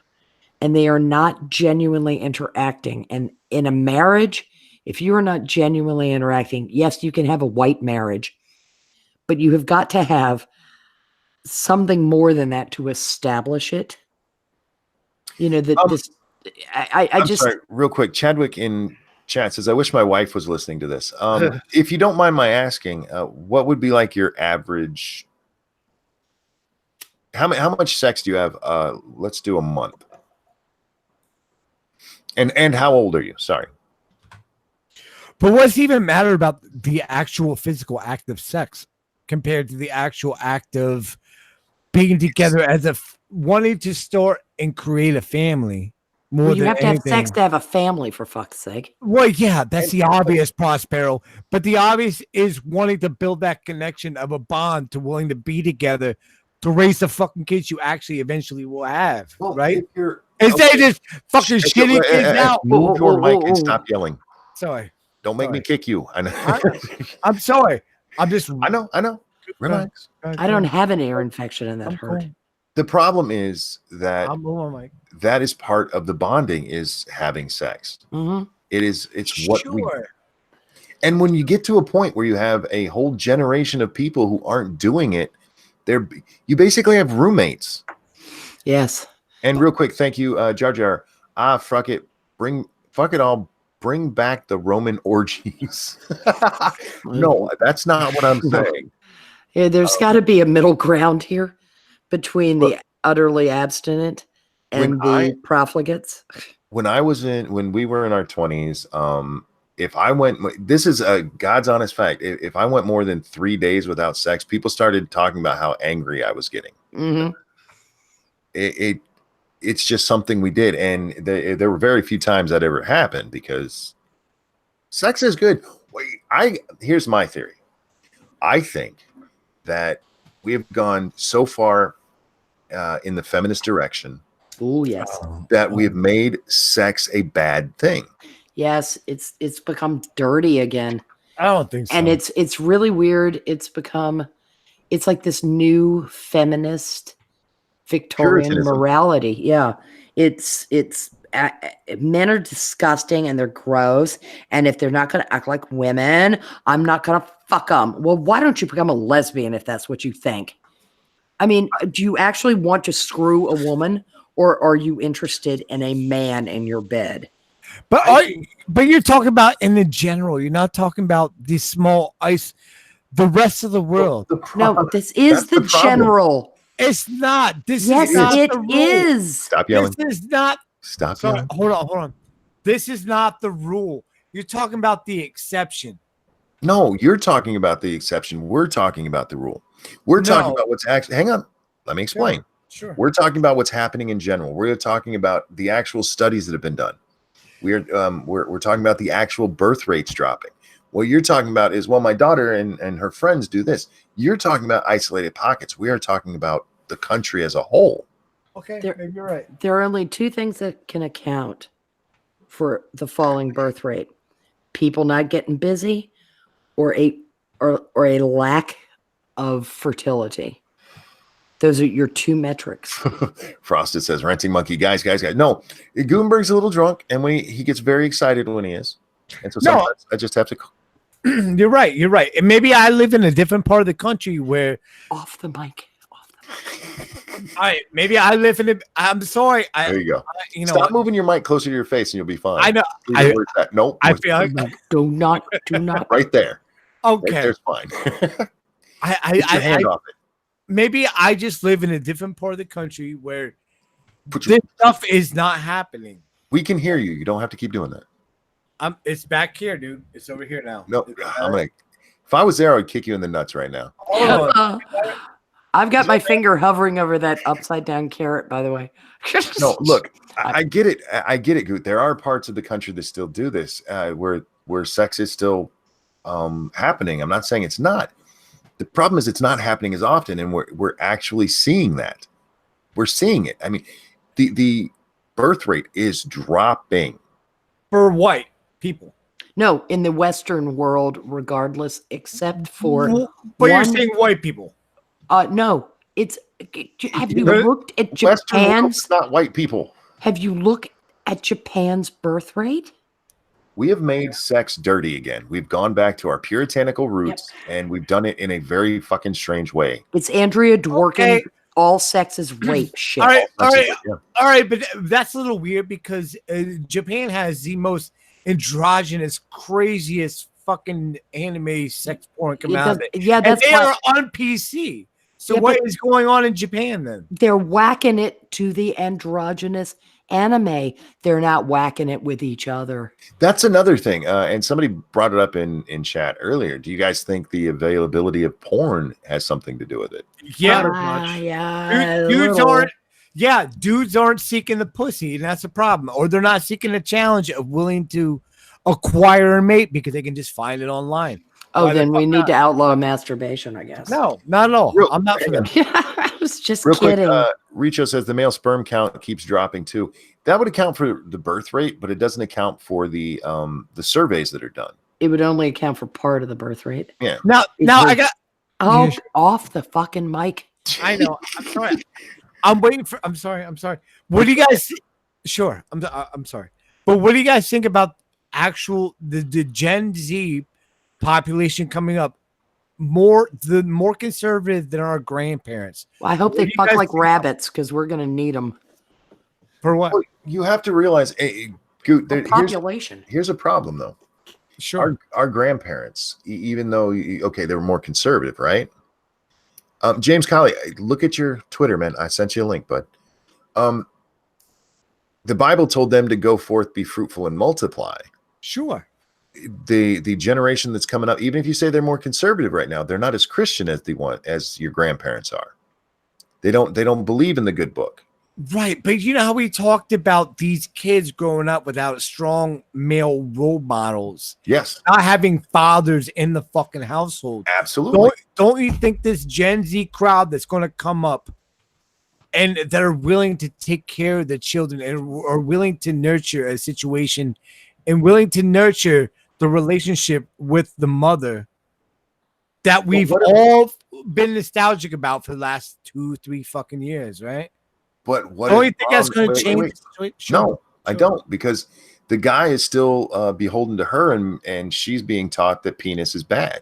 D: and they are not genuinely interacting. And in a marriage, if you are not genuinely interacting, yes, you can have a white marriage, but you have got to have something more than that to establish it. You know, I just
A: sorry, real quick. Chadwick in chat says, I wish my wife was listening to this. If you don't mind my asking, what would be like your average How much sex do you have? Let's do a month. And how old are you? Sorry.
C: But what's even matter about the actual physical act of sex compared to the actual act of being together as wanting to start and create a family? More
D: Well, you
C: than
D: have to
C: anything.
D: have sex to have a family, for fuck's sake.
C: Well, yeah, that's the obvious, Prospero. But the obvious is wanting to build that connection of a bond to willing to be together to raise the fucking kids you actually eventually will have, right? Instead of just fucking shitting kids out.
A: Move your mic and stop yelling.
C: Sorry.
A: Don't make me kick you. I know.
C: I'm sorry. I'm just.
A: I know. Relax.
D: I don't have an ear infection and that hurt.
C: Cool.
A: The problem is that
C: I'm
A: that is part of the bonding is having sex.
D: Mm-hmm.
A: It's what we. And when you get to a point where you have a whole generation of people who aren't doing it, you basically have roommates.
D: Yes.
A: And real quick, thank you, Jar Jar. Fuck it all. Bring back the Roman orgies. No, that's not what I'm saying.
D: Yeah, there's got to be a middle ground here between the utterly abstinent and the profligates.
A: When we were in our 20s, if I went, this is a God's honest fact. If I went more than 3 days without sex, people started talking about how angry I was getting.
D: Mm-hmm.
A: It's just something we did, and there were very few times that ever happened because sex is good. Here's my theory. I think that we have gone so far in the feminist direction.
D: Oh yes,
A: that we have made sex a bad thing.
D: Yes, it's become dirty again.
C: I don't think so.
D: And it's really weird. It's like this new feminist Victorian
A: Puritanism.
D: morality. Yeah. Men are disgusting and they're gross. And if they're not going to act like women, I'm not going to fuck them. Well, why don't you become a lesbian if that's what you think? I mean, do you actually want to screw a woman, or are you interested in a man in your bed?
C: But you're talking about in the general. You're not talking about the small ice, the rest of the world.
D: No, this is the general.
C: It's not.
D: Yes, it is.
A: Stop yelling.
C: This is not.
A: Stop
C: Sorry,
A: yelling.
C: hold on. This is not the rule. You're talking about the exception.
A: No, you're talking about the exception. We're talking about the rule. We're talking about what's actually. Hang on. Let me explain.
C: Sure.
A: We're talking about what's happening in general. We're talking about the actual studies that have been done. We're talking about the actual birth rates dropping. What you're talking about is, well, my daughter and her friends do this. You're talking about isolated pockets. We are talking about the country as a whole.
C: Okay, maybe you're right.
D: There are only two things that can account for the falling birth rate: people not getting busy, or a lack of fertility. Those are your two metrics.
A: Frosted says, renting monkey, guys. No, Gutenberg's a little drunk, and he gets very excited when he is. And so sometimes I just have to.
C: You're right. And maybe I live in a different part of the country where.
D: Off the mic.
C: All right, maybe I live in I'm sorry.
A: There you go. Stop moving your mic closer to your face, and you'll be fine.
C: I know.
A: Nope.
C: I feel like
D: do not.
A: Right there.
C: Okay,
A: right there's fine.
C: Get
A: your hand off it.
C: Maybe I just live in a different part of the country where this stuff is not happening.
A: We can hear you. You don't have to keep doing that.
C: It's back here, dude. It's over here now.
A: No, I'm gonna. If I was there, I'd kick you in the nuts right now.
D: I've got my finger hovering over that upside down carrot, by the way.
A: No, look, I get it. I get it, Goot. There are parts of the country that still do this, where sex is still happening. I'm not saying it's not. The problem is it's not happening as often, and we're actually seeing that. We're seeing it. I mean, the birth rate is dropping
C: for white people.
D: No, in the Western world, regardless, except for.
C: But you're saying white people.
D: No, it's. Have you looked at Japan's?
A: It's not white people.
D: Have you looked at Japan's birth rate?
A: We have made sex dirty again. We've gone back to our puritanical roots, and we've done it in a very fucking strange way.
D: It's Andrea Dworkin. All sex is rape shit.
C: All right, but that's a little weird because Japan has the most androgynous, craziest fucking anime sex porn coming out of it.
D: Yeah, that's
C: and they are on PC. So what is going on in Japan then?
D: They're whacking it to the androgynous anime. They're not whacking it with each other.
A: That's another thing. And somebody brought it up in chat earlier. Do you guys think the availability of porn has something to do with it?
B: Not as much.
D: Yeah,
C: dudes aren't seeking the pussy, and that's a problem. Or they're not seeking a challenge of willing to acquire a mate because they can just find it online.
D: Oh, then we need to outlaw masturbation, I guess.
C: No, not at all. I'm not for that.
D: I was just
A: Real
D: kidding.
A: quick, Richo says the male sperm count keeps dropping too. That would account for the birth rate, but it doesn't account for the surveys that are done.
D: It would only account for part of the birth rate.
A: Yeah.
C: Now I got.
D: Oh, off the fucking mic.
C: I know. I'm sorry. I'm waiting for. I'm sorry. What do you guys? Sure. I'm sorry. But what do you guys think about the Gen Z population coming up? More conservative than our grandparents.
D: Well, I hope they fuck like rabbits because we're gonna need them
C: for what?
A: Well, you have to realize, Goot,
D: population.
A: Here's a problem though.
C: Sure.
A: Our grandparents, even though they were more conservative, right? James Colley, look at your Twitter, man. I sent you a link, but the Bible told them to go forth, be fruitful, and multiply.
C: Sure.
A: The generation that's coming up, even if you say they're more conservative right now, they're not as Christian as your grandparents are. They don't believe in the good book.
C: Right, but you know how we talked about these kids growing up without strong male role models.
A: Yes.
C: Not having fathers in the fucking household.
A: Absolutely.
C: Don't you think this Gen Z crowd that's going to come up and that are willing to take care of the children and are willing to nurture a situation and willing to nurture the relationship with the mother that we've all been nostalgic about for the last 2-3 fucking years, right?
A: But what?
C: Don't you think that's going to change?
A: Wait. No, I don't, because the guy is still beholden to her, and she's being taught that penis is bad.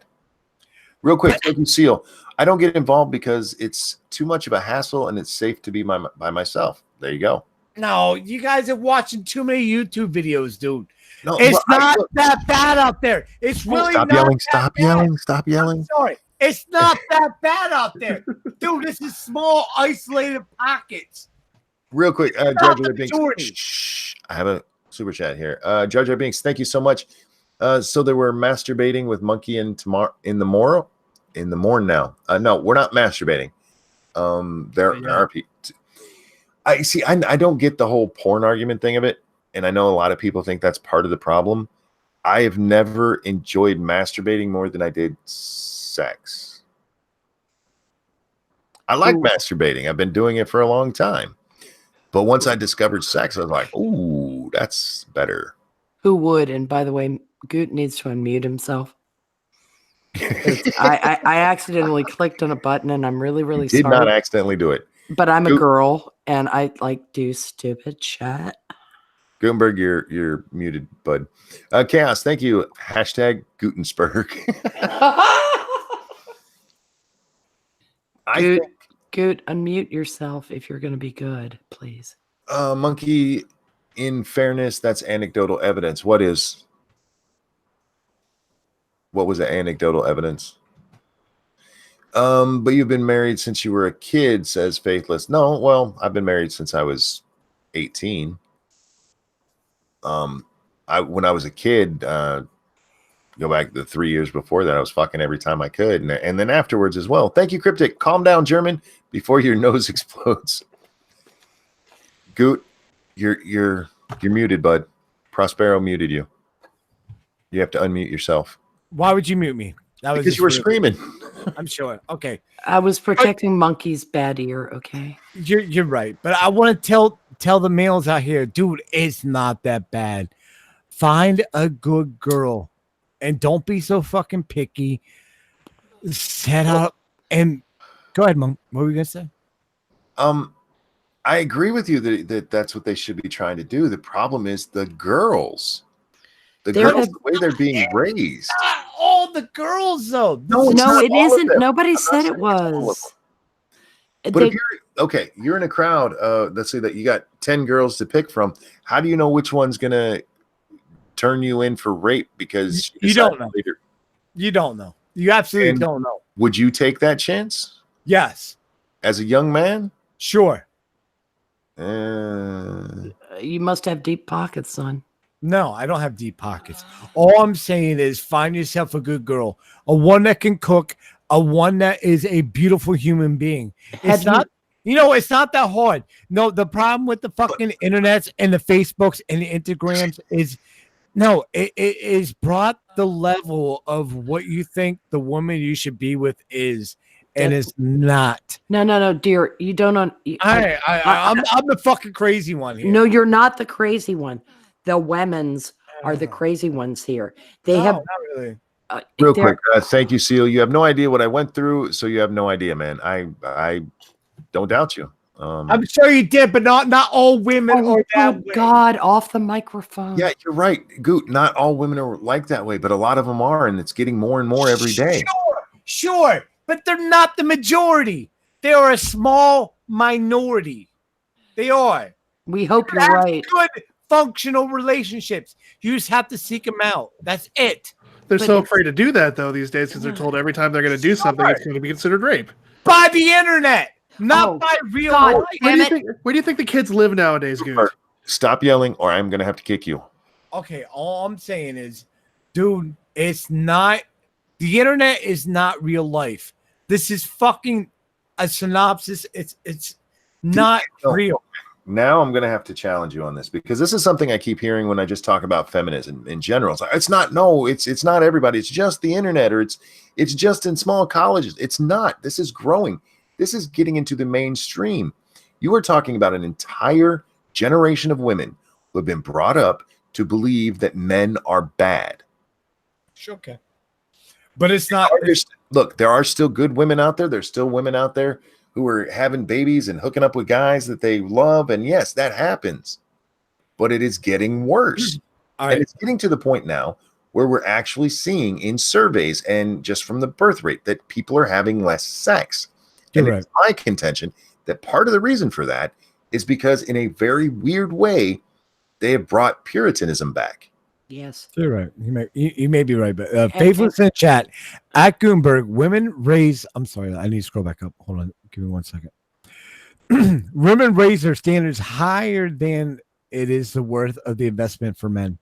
A: Real quick, Seal. I don't get involved because it's too much of a hassle, and it's safe to be by myself. There you go.
C: No, you guys are watching too many YouTube videos, dude.
A: No,
C: it's not that bad out there. It's really
A: stop
C: not
A: yelling.
C: that
A: Stop
C: bad.
A: yelling. Stop yelling.
C: I'm sorry. It's not that bad out there, dude. This is small, isolated pockets.
A: Real quick, Jar Jar Binks. I have a super chat here. Jar Jar Binks, thank you so much. So they were masturbating with Monkey in the morn now. No, we're not masturbating. There are people. I see. I don't get the whole porn argument thing of it, and I know a lot of people think that's part of the problem. I have never enjoyed masturbating more than I did sex. I like masturbating. I've been doing it for a long time. But once I discovered sex, I was like, ooh, that's better.
D: Who would? And by the way, Goot needs to unmute himself. I accidentally clicked on a button, and I'm really, really sorry.
A: Did not accidentally do it.
D: But I'm a girl, and I do stupid chat.
A: Gutenberg, you're muted, bud. Chaos, thank you. Hashtag Gutensberg.
D: Goot, unmute yourself if you're going to be good, please.
A: Monkey, in fairness, that's anecdotal evidence. What was the anecdotal evidence? But you've been married since you were a kid, says Faithless. No, well, I've been married since I was 18. When I was a kid, go back the 3 years before that, I was fucking every time I could, and then afterwards as well. Thank you, Cryptic. Calm down, German, before your nose explodes. Goot, you're muted, bud. Prospero muted you. You have to unmute yourself.
C: Why would you mute me?
A: Because you were screaming.
C: I'm sure. Okay.
D: I was protecting Monkey's bad ear. Okay.
C: You're right, but I want to tell the males out here, dude, it's not that bad. Find a good girl, and don't be so fucking picky. Set up and go ahead, Monk. What were you gonna say?
A: I agree with you that that's what they should be trying to do. The problem is the girls. The way they're being raised.
C: Not all the girls, though.
D: No, it isn't. Nobody said it was.
A: But if you're in a crowd, let's say that you got 10 girls to pick from. How do you know which one's gonna turn you in for rape? Because
C: you don't know. You don't know. You absolutely don't know.
A: Would you take that chance?
C: Yes.
A: As a young man?
C: Sure.
D: You must have deep pockets, son.
C: No, I don't have deep pockets. All I'm saying is find yourself a good girl, a one that can cook, a one that is a beautiful human being. It's not, it's not that hard. No, the problem with the fucking internets and the Facebooks and the Instagrams is, no, it is brought the level of what you think the woman you should be with is, and it's not.
D: No, dear. You don't.
C: I'm the fucking crazy one here.
D: No, you're not the crazy one. The women's are the crazy ones here. They have.
C: Not really.
A: Real quick, thank you, Seal. You have no idea what I went through, so you have no idea, man. I don't doubt you.
C: I'm sure you did, but not all women are that way.
D: God, off the microphone.
A: Yeah, you're right, Goot. Not all women are like that way, but a lot of them are, and it's getting more and more every day.
C: Sure, but they're not the majority. They are a small minority. They are.
D: We hope you're right.
C: Good functional relationships. You just have to seek them out. That's it.
B: They're so afraid to do that though these days because they're told every time they're going to do something, it's going to be considered rape
C: by the internet, not by real life.
B: Where do you think the kids live nowadays, Goose?
A: Stop yelling, or I'm going to have to kick you.
C: Okay, all I'm saying is, dude, it's not. The internet is not real life. This is fucking a synopsis. It's not real.
A: Now I'm going to have to challenge you on this because this is something I keep hearing when I just talk about feminism in general. It's like, it's not everybody. It's just the internet, or it's just in small colleges. It's not. This is growing. This is getting into the mainstream. You are talking about an entire generation of women who have been brought up to believe that men are bad.
C: Sure, okay. But it's not.
A: Look, there are still good women out there. There's still women out there who are having babies and hooking up with guys that they love. And yes, that happens. But it is getting worse. And it's getting to the point now where we're actually seeing in surveys and just from the birth rate that people are having less sex. And it's my contention that part of the reason for that is because in a very weird way, they have brought Puritanism back.
D: Yes,
C: you're right. You may be right, but Faithfulness in chat at Goonberg, women raise. I'm sorry, I need to scroll back up. Hold on, give me 1 second. Women raise their standards higher than it is the worth of the investment for men.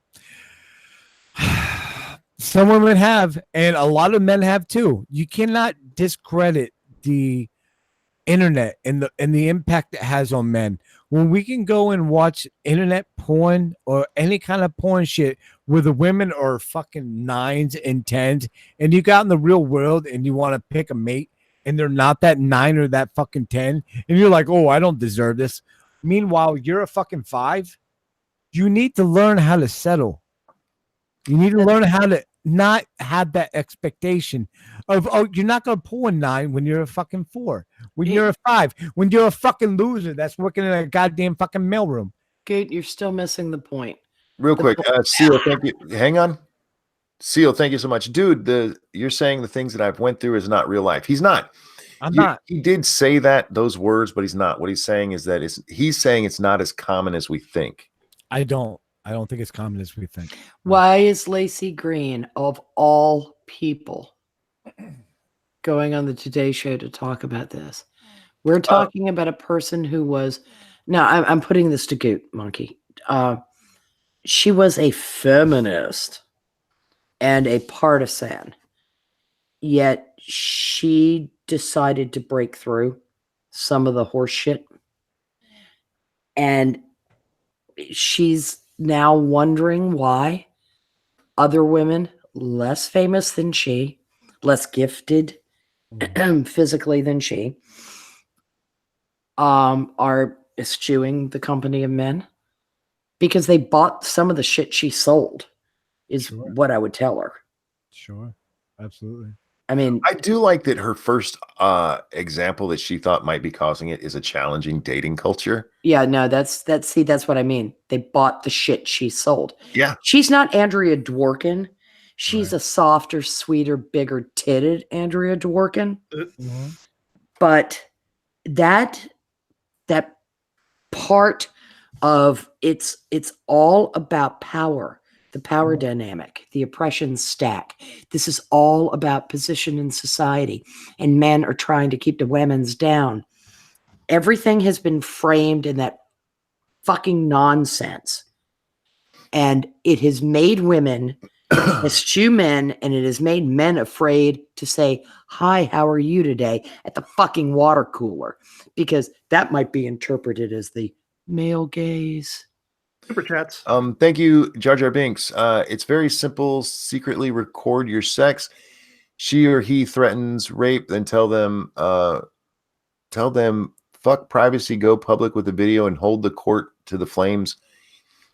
C: Some women have, and a lot of men have too. You cannot discredit the internet and the impact it has on men. When we can go and watch internet porn or any kind of porn shit where the women are fucking 9s and 10s, and you got in the real world and you want to pick a mate and they're not that 9 or that fucking 10, and you're like, oh, I don't deserve this. Meanwhile, you're a fucking 5. You need to learn how to settle. You need to learn how to not have that expectation of, oh, you're not going to pull a 9 when you're a fucking 4, when you're a 5, when you're a fucking loser that's working in a goddamn fucking mailroom.
D: Good, you're still missing the point.
A: Real quick, Seal, thank you. Hang on. Seal, thank you so much. Dude, you're saying the things that I've went through is not real life. He's not.
C: I'm not.
A: He did say those words, but he's not. What he's saying is that he's saying it's not as common as we think.
C: I don't think it's common as we think.
D: Why is Lacey Green, of all people, going on the Today Show to talk about this? We're talking about a person who was. Now, I'm putting this to Goot, Monkey. She was a feminist and a partisan, yet she decided to break through some of the horse shit, and she's now wondering why other women less famous than she, less gifted physically than she, are eschewing the company of men because they bought some of the shit she sold is what I would tell her.
C: Sure. Absolutely.
D: I mean,
A: I do like that her first example that she thought might be causing it is a challenging dating culture.
D: Yeah, no, that's what I mean. They bought the shit she sold.
A: Yeah.
D: She's not Andrea Dworkin. She's a softer, sweeter, bigger titted Andrea Dworkin.
C: Mm-hmm.
D: But that part of it's all about power. the power dynamic, the oppression stack. This is all about position in society, and men are trying to keep the women's down. Everything has been framed in that fucking nonsense. And it has made women eschew men, and it has made men afraid to say, hi, how are you today at the fucking water cooler? Because that might be interpreted as the male gaze.
B: Super chats.
A: Thank you, Jar Jar Binks. It's very simple. Secretly record your sex. She or he threatens rape, then tell them, fuck privacy, go public with the video and hold the court to the flames.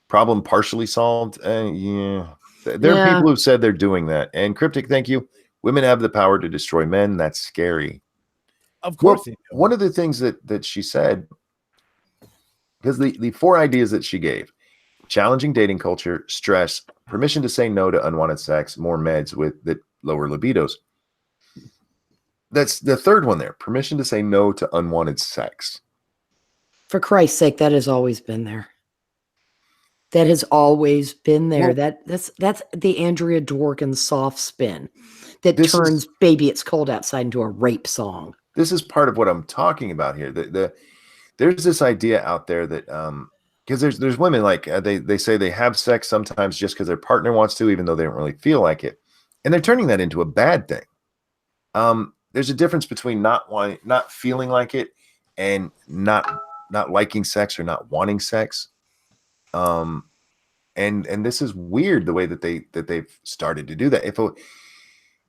A: Problem partially solved. Yeah. There are people who've said they're doing that. And Cryptic, thank you. Women have the power to destroy men. That's scary.
C: Of course.
A: Well, one of the things that she said, because the 4 ideas that she gave: challenging dating culture, stress, permission to say no to unwanted sex, more meds with that lower libidos. That's the third one there. Permission to say no to unwanted sex.
D: For Christ's sake, that has always been there. That has always been there.
A: Well,
D: that's the Andrea Dworkin soft spin that turns "Baby It's Cold Outside" into a rape song.
A: This is part of what I'm talking about here. There's this idea out there that because there's women like they say they have sex sometimes just because their partner wants to, even though they don't really feel like it, and they're turning that into a bad thing. There's a difference between not feeling like it and not liking sex or not wanting sex. And this is weird the way that they've started to do that.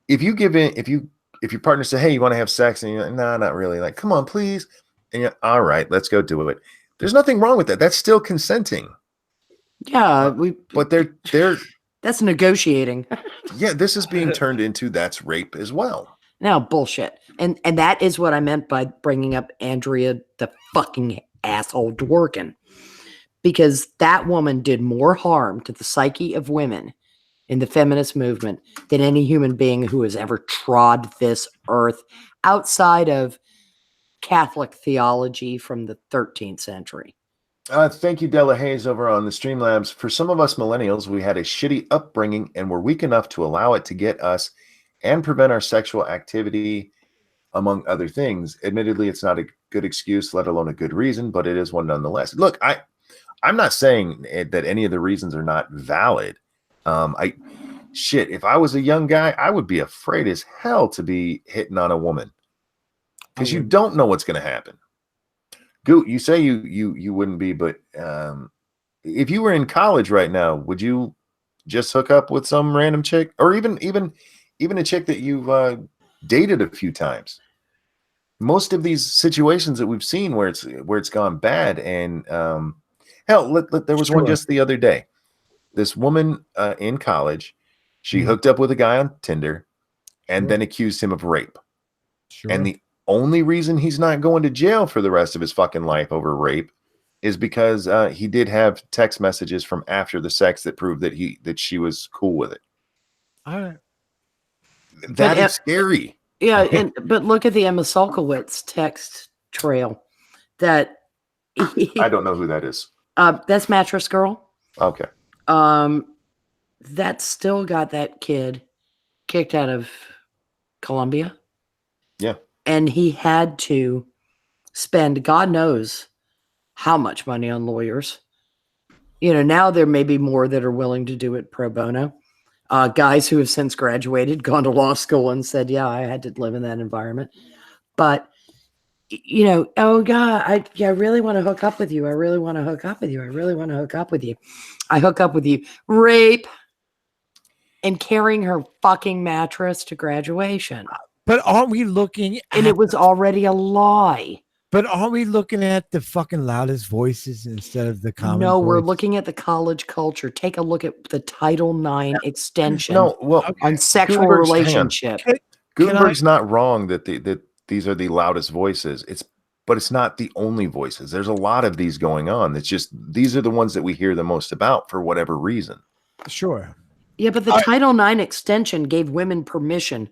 A: If you give in, if your partner say, hey, you want to have sex, and you're like, nah, not really, like, come on, please, and you're all right, let's go do it. There's nothing wrong with that. That's still consenting.
D: Yeah,
A: but they're
D: that's negotiating.
A: Yeah, this is being turned into that's rape as well.
D: No, bullshit. And that is what I meant by bringing up Andrea the fucking asshole Dworkin. Because that woman did more harm to the psyche of women in the feminist movement than any human being who has ever trod this earth outside of Catholic theology from the 13th century.
A: Thank you, Della Hayes, over on the Streamlabs. For some of us millennials, we had a shitty upbringing and were weak enough to allow it to get us and prevent our sexual activity, among other things. Admittedly, it's not a good excuse, let alone a good reason, but it is one nonetheless. Look, I'm not saying that any of the reasons are not valid. If I was a young guy, I would be afraid as hell to be hitting on a woman because you don't know what's going to happen. Goot, you say you wouldn't be, but if you were in college right now, would you just hook up with some random chick, or even a chick that you've dated a few times? Most of these situations that we've seen where it's gone bad, and hell, there was one just the other day. This woman in college, she hooked up with a guy on Tinder and then accused him of rape. And the only reason he's not going to jail for the rest of his fucking life over rape is because he did have text messages from after the sex that proved that she was cool with it.
C: All right.
A: That is scary.
D: Yeah, but look at the Emma Sulkowicz text trail. That
A: I don't know who that is.
D: That's Mattress Girl.
A: Okay.
D: That still got that kid kicked out of Columbia.
A: Yeah.
D: And he had to spend God knows how much money on lawyers. You know, now there may be more that are willing to do it pro bono. Guys who have since graduated, gone to law school and said, yeah, I had to live in that environment. But, you know, oh God, I really want to hook up with you. I really want to hook up with you. I really want to hook up with you. I hook up with you. Rape. And carrying her fucking mattress to graduation.
C: But aren't we looking at...
D: And it was already a lie.
C: But aren't we looking at the fucking loudest voices instead of the common
D: No, we're
C: voice?
D: looking at the college culture. Take a look at the Title IX extension on sexual relationship.
A: Gutenberg's not wrong that these are the loudest voices. But it's not the only voices. There's a lot of these going on. It's just these are the ones that we hear the most about for whatever reason.
C: Sure.
D: Yeah, but the Title IX extension gave women permission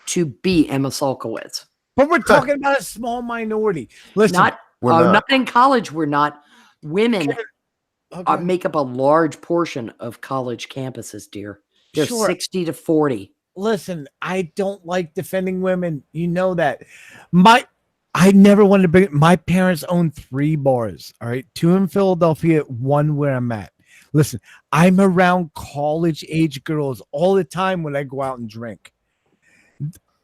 D: to be Emma Sulkowicz.
C: But we're talking about a small minority. Listen,
D: not in college. We're not. Women make up a large portion of college campuses, dear. They're
C: Sure.
D: 60 to 40.
C: Listen, I don't like defending women. You know that. I never wanted to bring. My parents own 3 bars. All right, 2 in Philadelphia, 1 where I'm at. Listen, I'm around college age girls all the time when I go out and drink.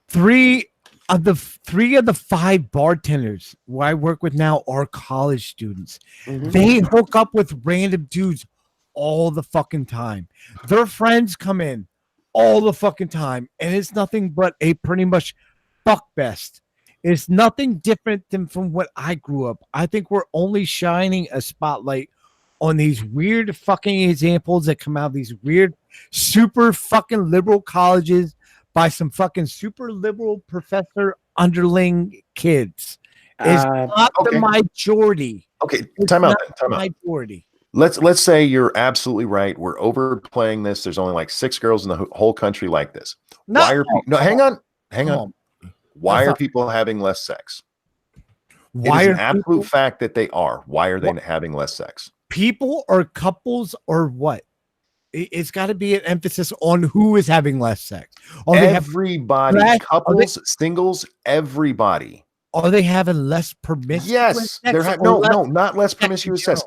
C: 3 of the 5 bartenders where I work with now are college students.
D: Mhm.
C: They hook up with random dudes all the fucking time. Their friends come in all the fucking time, and it's nothing but a pretty much fuck fest. It's nothing different than from what I grew up. I think we're only shining a spotlight on these weird fucking examples that come out of these weird, super fucking liberal colleges by some fucking super liberal professor underling kids. It's not the majority.
A: Okay,
C: It's
A: time out.
C: not the majority.
A: Let's say you're absolutely right. We're overplaying this. There's only like 6 girls in the whole country like this.
C: No,
A: Hang on. Why are people having less sex?
C: Why
A: it is
C: are
A: an absolute fact that they are. Why are they having less sex?
C: People or couples or what? It's got to be an emphasis on who is having less sex.
A: Everybody, couples, singles, everybody.
C: Are they having less promiscuous?
A: Yes, they're not less promiscuous sex.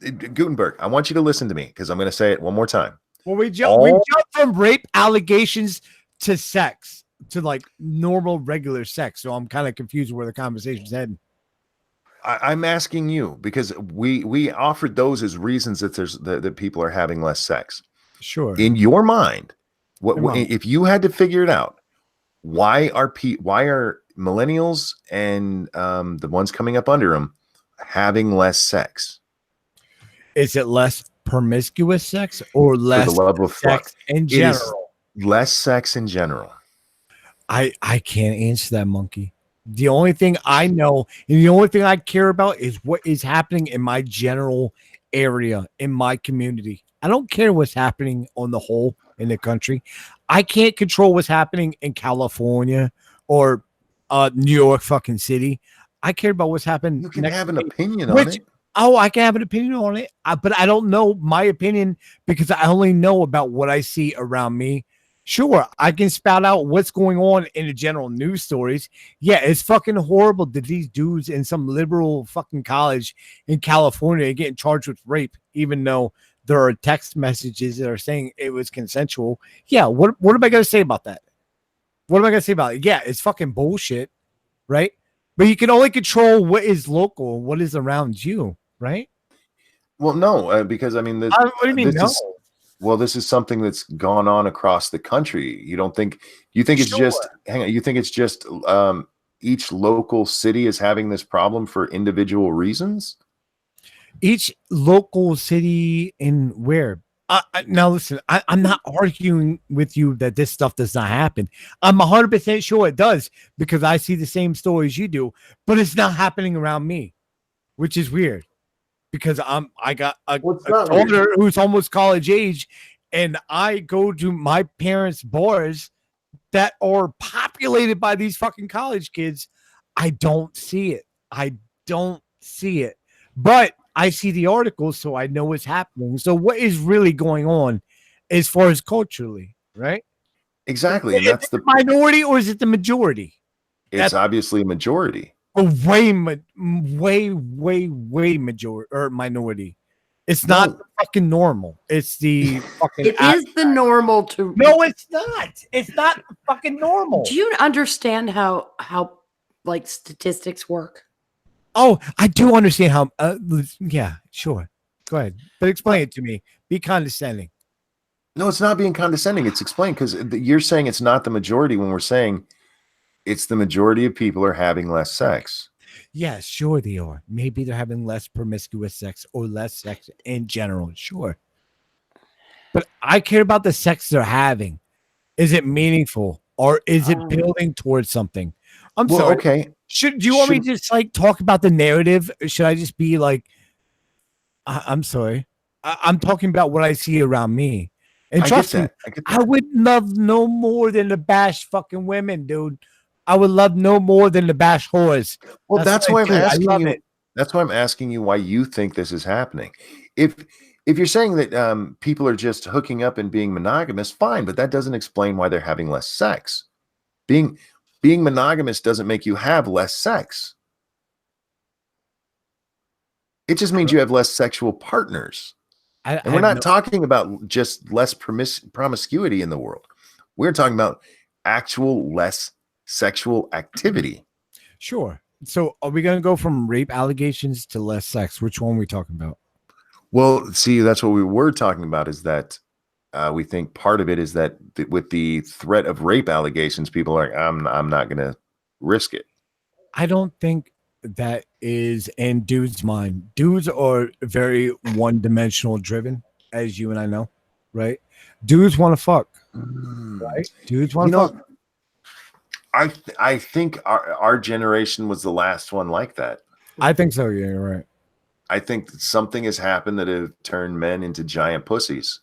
A: Gutenberg, I want you to listen to me because I'm going to say it one more time.
C: Well, we jump from rape allegations to sex to like normal, regular sex. So I'm kind of confused where the conversation's heading.
A: I'm asking you because we offered those as reasons that that people are having less sex.
C: Sure.
A: In your mind, if you had to figure it out, why are millennials and the ones coming up under them having less sex?
C: Is it less promiscuous sex or less
A: For the love of
C: sex in general?
A: Less sex in general.
C: I can't answer that, monkey. The only thing I know and the only thing I care about is what is happening in my general area, in my community. I don't care what's happening on the whole in the country. I can't control what's happening in California or New York fucking city. I care about what's happening.
A: You can have an opinion on it.
C: Oh, I can have an opinion on it, but I don't know my opinion because I only know about what I see around me. Sure, I can spout out what's going on in the general news stories. Yeah, it's fucking horrible that these dudes in some liberal fucking college in California are getting charged with rape, even though there are text messages that are saying it was consensual. Yeah, what am I going to say about that? What am I going to say about it? Yeah, it's fucking bullshit, right? But you can only control what is local, what is around you, right?
A: Well, no, because I mean,
C: what do you mean no?
A: This is something that's gone on across the country. You think it's just hang on, you think it's just each local city is having this problem for individual reasons?
C: Each local city in where? Now listen, I'm not arguing with you that this stuff does not happen. I'm 100% sure it does because I see the same stories you do, but it's not happening around me, which is weird. Because I got a daughter who's almost college age, and I go to my parents' bars that are populated by these fucking college kids. I don't see it. But I see the articles, so I know what's happening. So what is really going on as far as culturally, right?
A: Exactly. And that's the
C: minority, or is it the majority?
A: It's obviously a majority.
C: Way majority or minority. It's not the fucking normal. It's the fucking.
D: It is the normal to.
C: No, it's not. It's not fucking normal.
D: Do you understand how like statistics work?
C: Oh, I do understand how. Yeah, sure. Go ahead, but explain it to me. Be condescending.
A: No, it's not being condescending. It's explained because you're saying it's not the majority when we're saying it's the majority of people are having less sex.
C: Yeah, sure they are. Maybe they're having less promiscuous sex or less sex in general. Sure. But I care about the sex they're having. Is it meaningful or is it building towards something? I'm sorry.
A: Okay.
C: Do you want me to just like talk about the narrative? Should I just be like, I'm sorry. I'm talking about what I see around me. And trust me, I would love no more than to bash fucking women, dude. I would love no more than to bash whores.
A: Well, that's why I'm asking you. That's why I'm asking you why you think this is happening. If you're saying that people are just hooking up and being monogamous, fine, but that doesn't explain why they're having less sex. Being monogamous doesn't make you have less sex. It just means you have less sexual partners. And we're not talking about just less promiscuity in the world. We're talking about actual less sexual activity.
C: Sure. So are we going to go from rape allegations to less sex? Which one are we talking about?
A: Well, see, that's what we were talking about, is that we think part of it is that with the threat of rape allegations, people are like, I'm not going to risk it.
C: I don't think that is in dudes' mind. Dudes are very one-dimensional driven, as you and I know, right? Dudes want to fuck, right? Dudes want to fuck.
A: I think our generation was the last one like that.
C: I think so. Yeah, you're right.
A: I think something has happened that have turned men into giant pussies.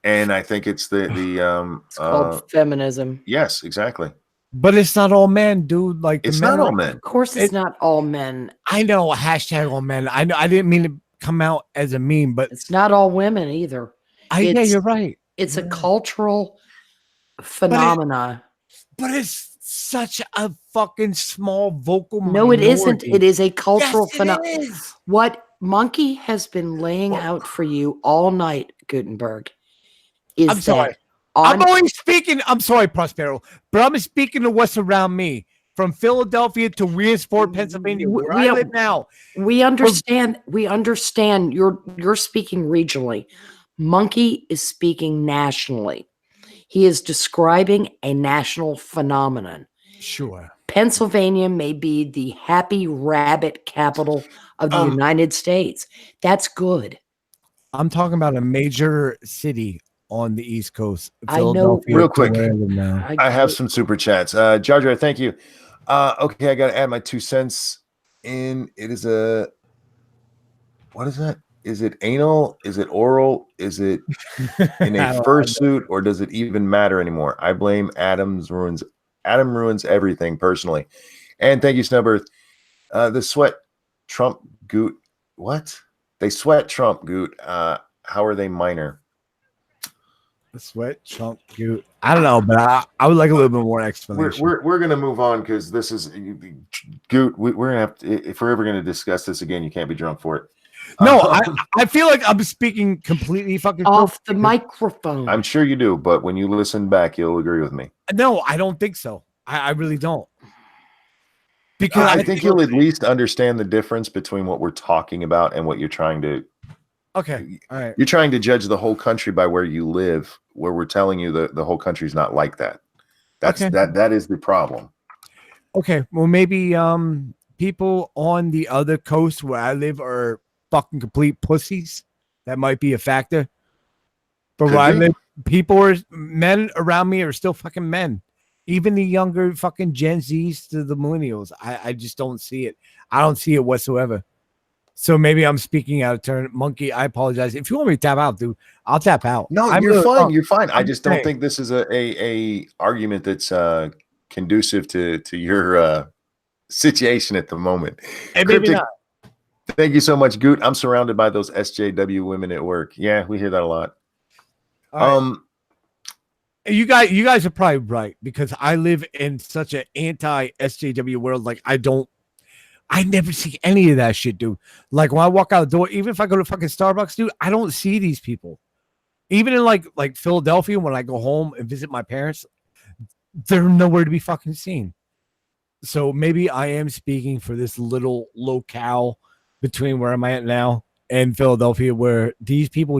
A: And I think it's
D: it's called feminism.
A: Yes, exactly.
C: But it's not all men, dude. Like
A: it's not all men.
D: Of course, it's not all men.
C: I know. Hashtag all men. I know. I didn't mean to come out as a meme, but
D: it's not all women either.
C: Yeah, you're right.
D: It's a cultural phenomena.
C: But it's such a fucking small vocal minority.
D: No, it isn't. It is a cultural phenomenon. What Monkey has been laying out for you all night, Gutenberg, is
C: I'm sorry. I'm only speaking. I'm sorry, Prospero, but I'm speaking to what's around me, from Philadelphia to Williamsport, Pennsylvania, where I live now.
D: We understand. We understand. You're speaking regionally. Monkey is speaking nationally. He is describing a national phenomenon.
C: Sure.
D: Pennsylvania may be the happy rabbit capital of the United States. That's good.
C: I'm talking about a major city on the East Coast.
D: I know.
A: Real quick, I have some super chats. Jar Jar, thank you. Okay, I got to add my 2 cents in. It is what is that? Is it anal? Is it oral? Is it in a fursuit, or does it even matter anymore? I blame Adam ruins everything personally. And thank you, Snubbirth. The sweat Trump Goot. What? They sweat Trump Goot. How are they minor?
C: The sweat Trump Goot. I don't know, but I would like a little bit more explanation.
A: We're gonna move on because this is Goot. We're gonna have to, if we're ever gonna discuss this again, you can't be drunk for it.
C: No, I feel like I'm speaking completely fucking
D: off the microphone.
A: I'm sure you do, but when you listen back, you'll agree with me.
C: No, I don't think so. I really don't.
A: Because I think you'll at least understand the difference between what we're talking about and what you're trying to.
C: Okay, all right.
A: You're trying to judge the whole country by where you live, where we're telling you the whole country's not like that. That's that is the problem.
C: Okay, well maybe people on the other coast where I live are fucking complete pussies. That might be a factor. But where I live, men around me are still fucking men. Even the younger fucking Gen Zs to the millennials. I just don't see it. I don't see it whatsoever. So maybe I'm speaking out of turn. Monkey, I apologize. If you want me to tap out, dude, I'll tap out.
A: No, you're fine. You're fine. I just don't think this is a argument that's conducive to your situation at the moment.
C: And maybe not.
A: Thank you so much, Goot. I'm surrounded by those SJW women at work. Yeah, we hear that a lot.
C: Right. You guys are probably right, because I live in such an anti-SJW world. Like I never see any of that shit, dude. Like when I walk out the door, even if I go to fucking Starbucks, dude, I don't see these people. Even in like Philadelphia, when I go home and visit my parents, they're nowhere to be fucking seen. So maybe I am speaking for this little locale between where I'm at now and Philadelphia, where these people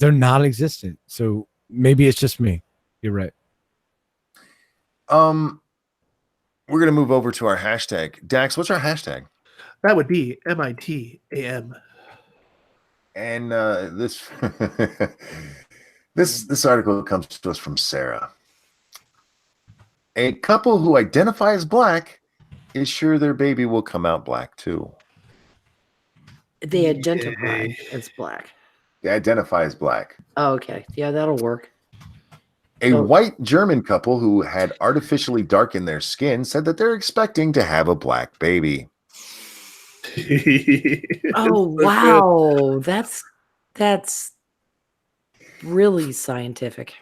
C: they're non-existent. So maybe it's just me. You're right.
A: We're going to move over to our hashtag. Dax, what's our hashtag?
B: That would be MITAM.
A: And this this article comes to us from Sarah. A couple who identify as black is sure their baby will come out black too.
D: They identify as black.
A: They identify as black.
D: Oh, okay. Yeah, that'll work.
A: A white German couple who had artificially darkened their skin said that they're expecting to have a black baby.
D: Oh, wow. That's really scientific.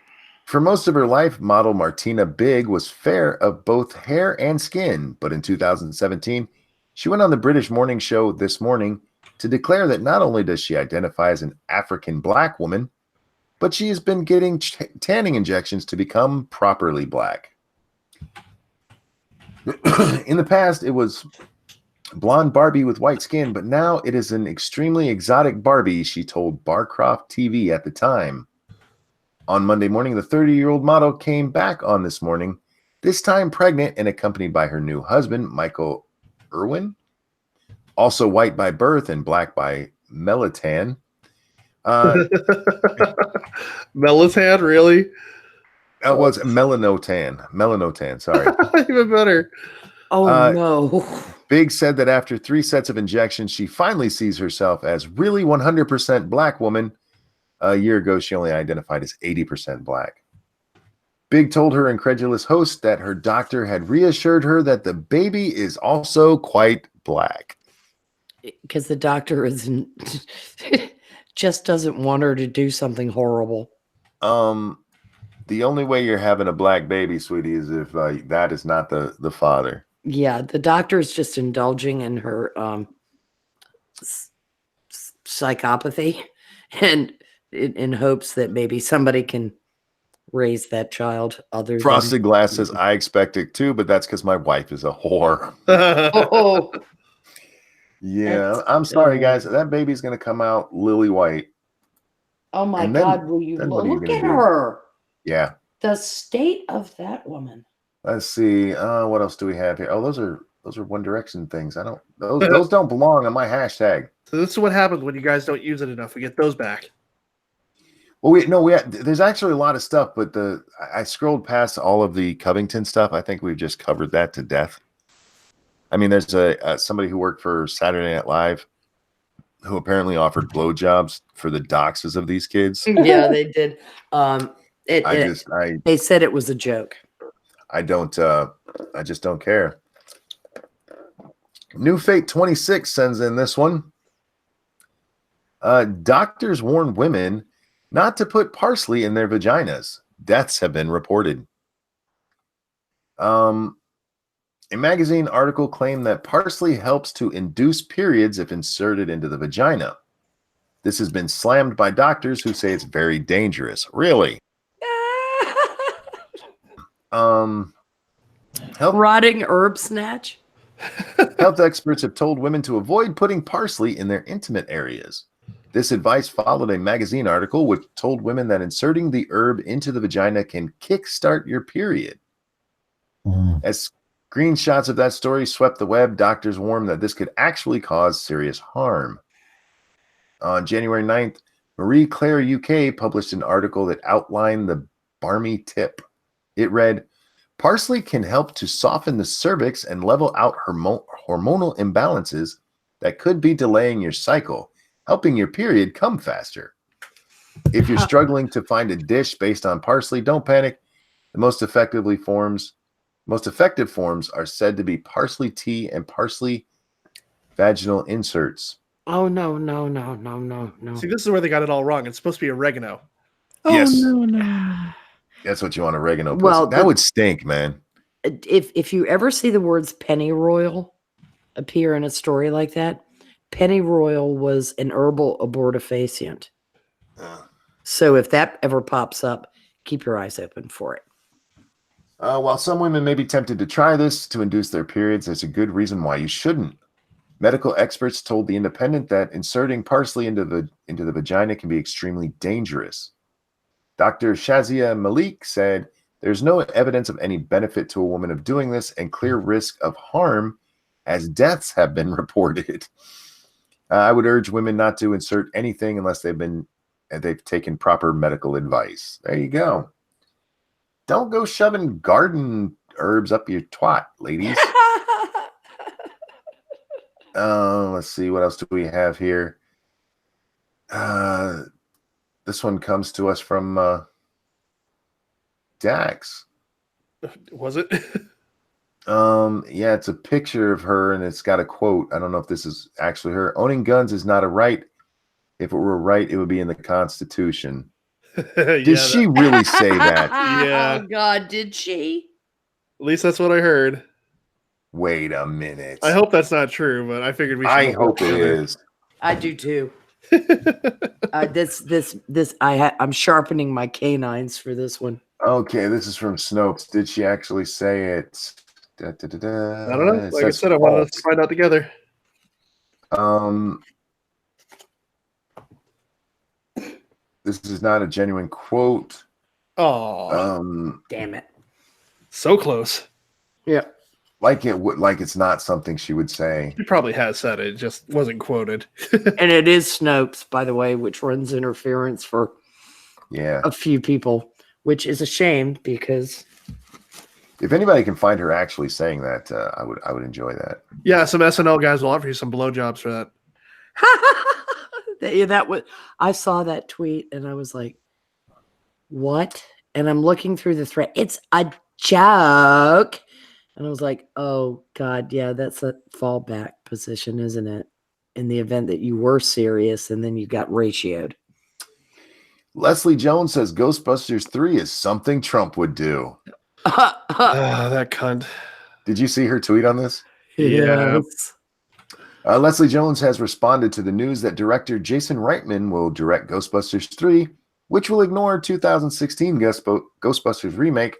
A: For most of her life, model Martina Big was fair of both hair and skin, but in 2017, she went on the British morning show This Morning to declare that not only does she identify as an African black woman, but she has been getting tanning injections to become properly black. In the past, it was blonde Barbie with white skin, but now it is an extremely exotic Barbie, she told Barcroft TV at the time. On Monday morning, the 30-year-old model came back on This Morning, this time pregnant and accompanied by her new husband, Michael Irwin, also white by birth and black by melatan.
B: Melatan, really?
A: That was melanotan, sorry.
B: Even better.
D: Oh, no.
A: Big said that after 3 sets of injections, she finally sees herself as really 100% black woman. A year ago, she only identified as 80% black. Big told her incredulous host that her doctor had reassured her that the baby is also quite black.
D: Because the doctor isn't just doesn't want her to do something horrible.
A: The only way you're having a black baby, sweetie, is if that is not the father.
D: Yeah, the doctor is just indulging in her psychopathy and in hopes that maybe somebody can raise that child other
A: Frosted Glass says, I expect it too, but that's because my wife is a whore.
D: Oh,
A: Yeah, I'm sorry, guys. That baby's going to come out lily white.
D: oh my
A: And then-
D: God, will you
A: then what are you
D: look
A: gonna
D: at
A: do?
D: her?
A: Yeah.
D: The state of that woman.
A: Let's see. What else do we have here? Oh, those are One Direction things. Those don't belong on my hashtag.
B: So this is what happens when you guys don't use it enough. We get those back.
A: Well, there's actually a lot of stuff, but I scrolled past all of the Covington stuff. I think we've just covered that to death. I mean, there's somebody who worked for Saturday Night Live who apparently offered blowjobs for the doxes of these kids.
D: Yeah, they did. They said it was a joke.
A: I just don't care. New Fate 26 sends in this one. Doctors warn women not to put parsley in their vaginas. Deaths have been reported. A magazine article claimed that parsley helps to induce periods if inserted into the vagina. This has been slammed by doctors who say it's very dangerous. Really?
D: Rotting herb snatch.
A: Health experts have told women to avoid putting parsley in their intimate areas. This advice followed a magazine article which told women that inserting the herb into the vagina can kickstart your period. As screenshots of that story swept the web, doctors warned that this could actually cause serious harm. On January 9th, Marie Claire UK published an article that outlined the barmy tip. It read, parsley can help to soften the cervix and level out hormonal imbalances that could be delaying your cycle, helping your period come faster. If you're struggling to find a dish based on parsley, don't panic. The most effective forms are said to be parsley tea and parsley vaginal inserts.
D: Oh, no.
B: See, this is where they got it all wrong. It's supposed to be oregano.
A: Yes.
C: Oh, no.
A: That's what you want, oregano.
D: Well,
A: that would stink, man.
D: If you ever see the words pennyroyal appear in a story like that, pennyroyal was an herbal abortifacient. So if that ever pops up, keep your eyes open for it.
A: While some women may be tempted to try this to induce their periods, there's a good reason why you shouldn't. Medical experts told The Independent that inserting parsley into the vagina can be extremely dangerous. Dr. Shazia Malik said, there's no evidence of any benefit to a woman of doing this and clear risk of harm as deaths have been reported. I would urge women not to insert anything unless they've taken proper medical advice. There you go. Don't go shoving garden herbs up your twat, ladies. Let's see. What else do we have here? This one comes to us from Dax.
B: Was it?
A: Yeah, it's a picture of her and it's got a quote. I don't know if this is actually her. Owning guns is not a right. If it were a right, it would be in the Constitution. Did she really say that?
B: Yeah.
D: Oh God, did she?
B: At least that's what I heard.
A: Wait a minute.
B: I hope that's not true, but I figured we should.
A: I hope it is.
D: I do too. I'm sharpening my canines for this one.
A: Okay, this is from Snopes. Did she actually say it?
B: I don't know. Like I said, I wanted us to find out together.
A: This is not a genuine quote.
B: Oh,
D: damn it!
B: So close.
D: Yeah,
A: like it's not something she would say.
B: She probably has said it, just wasn't quoted.
D: And it is Snopes, by the way, which runs interference for a few people, which is a shame because
A: if anybody can find her actually saying that, I would enjoy that.
B: Yeah, some SNL guys will offer you some blowjobs for that.
D: I saw that tweet and I was like, what? And I'm looking through the thread. It's a joke. And I was like, oh God, yeah, that's a fallback position, isn't it? In the event that you were serious and then you got ratioed.
A: Leslie Jones says Ghostbusters 3 is something Trump would do.
B: That cunt.
A: Did you see her tweet on this?
D: Yes.
A: Leslie Jones has responded to the news that director Jason Reitman will direct Ghostbusters 3, which will ignore 2016 Ghostbusters remake,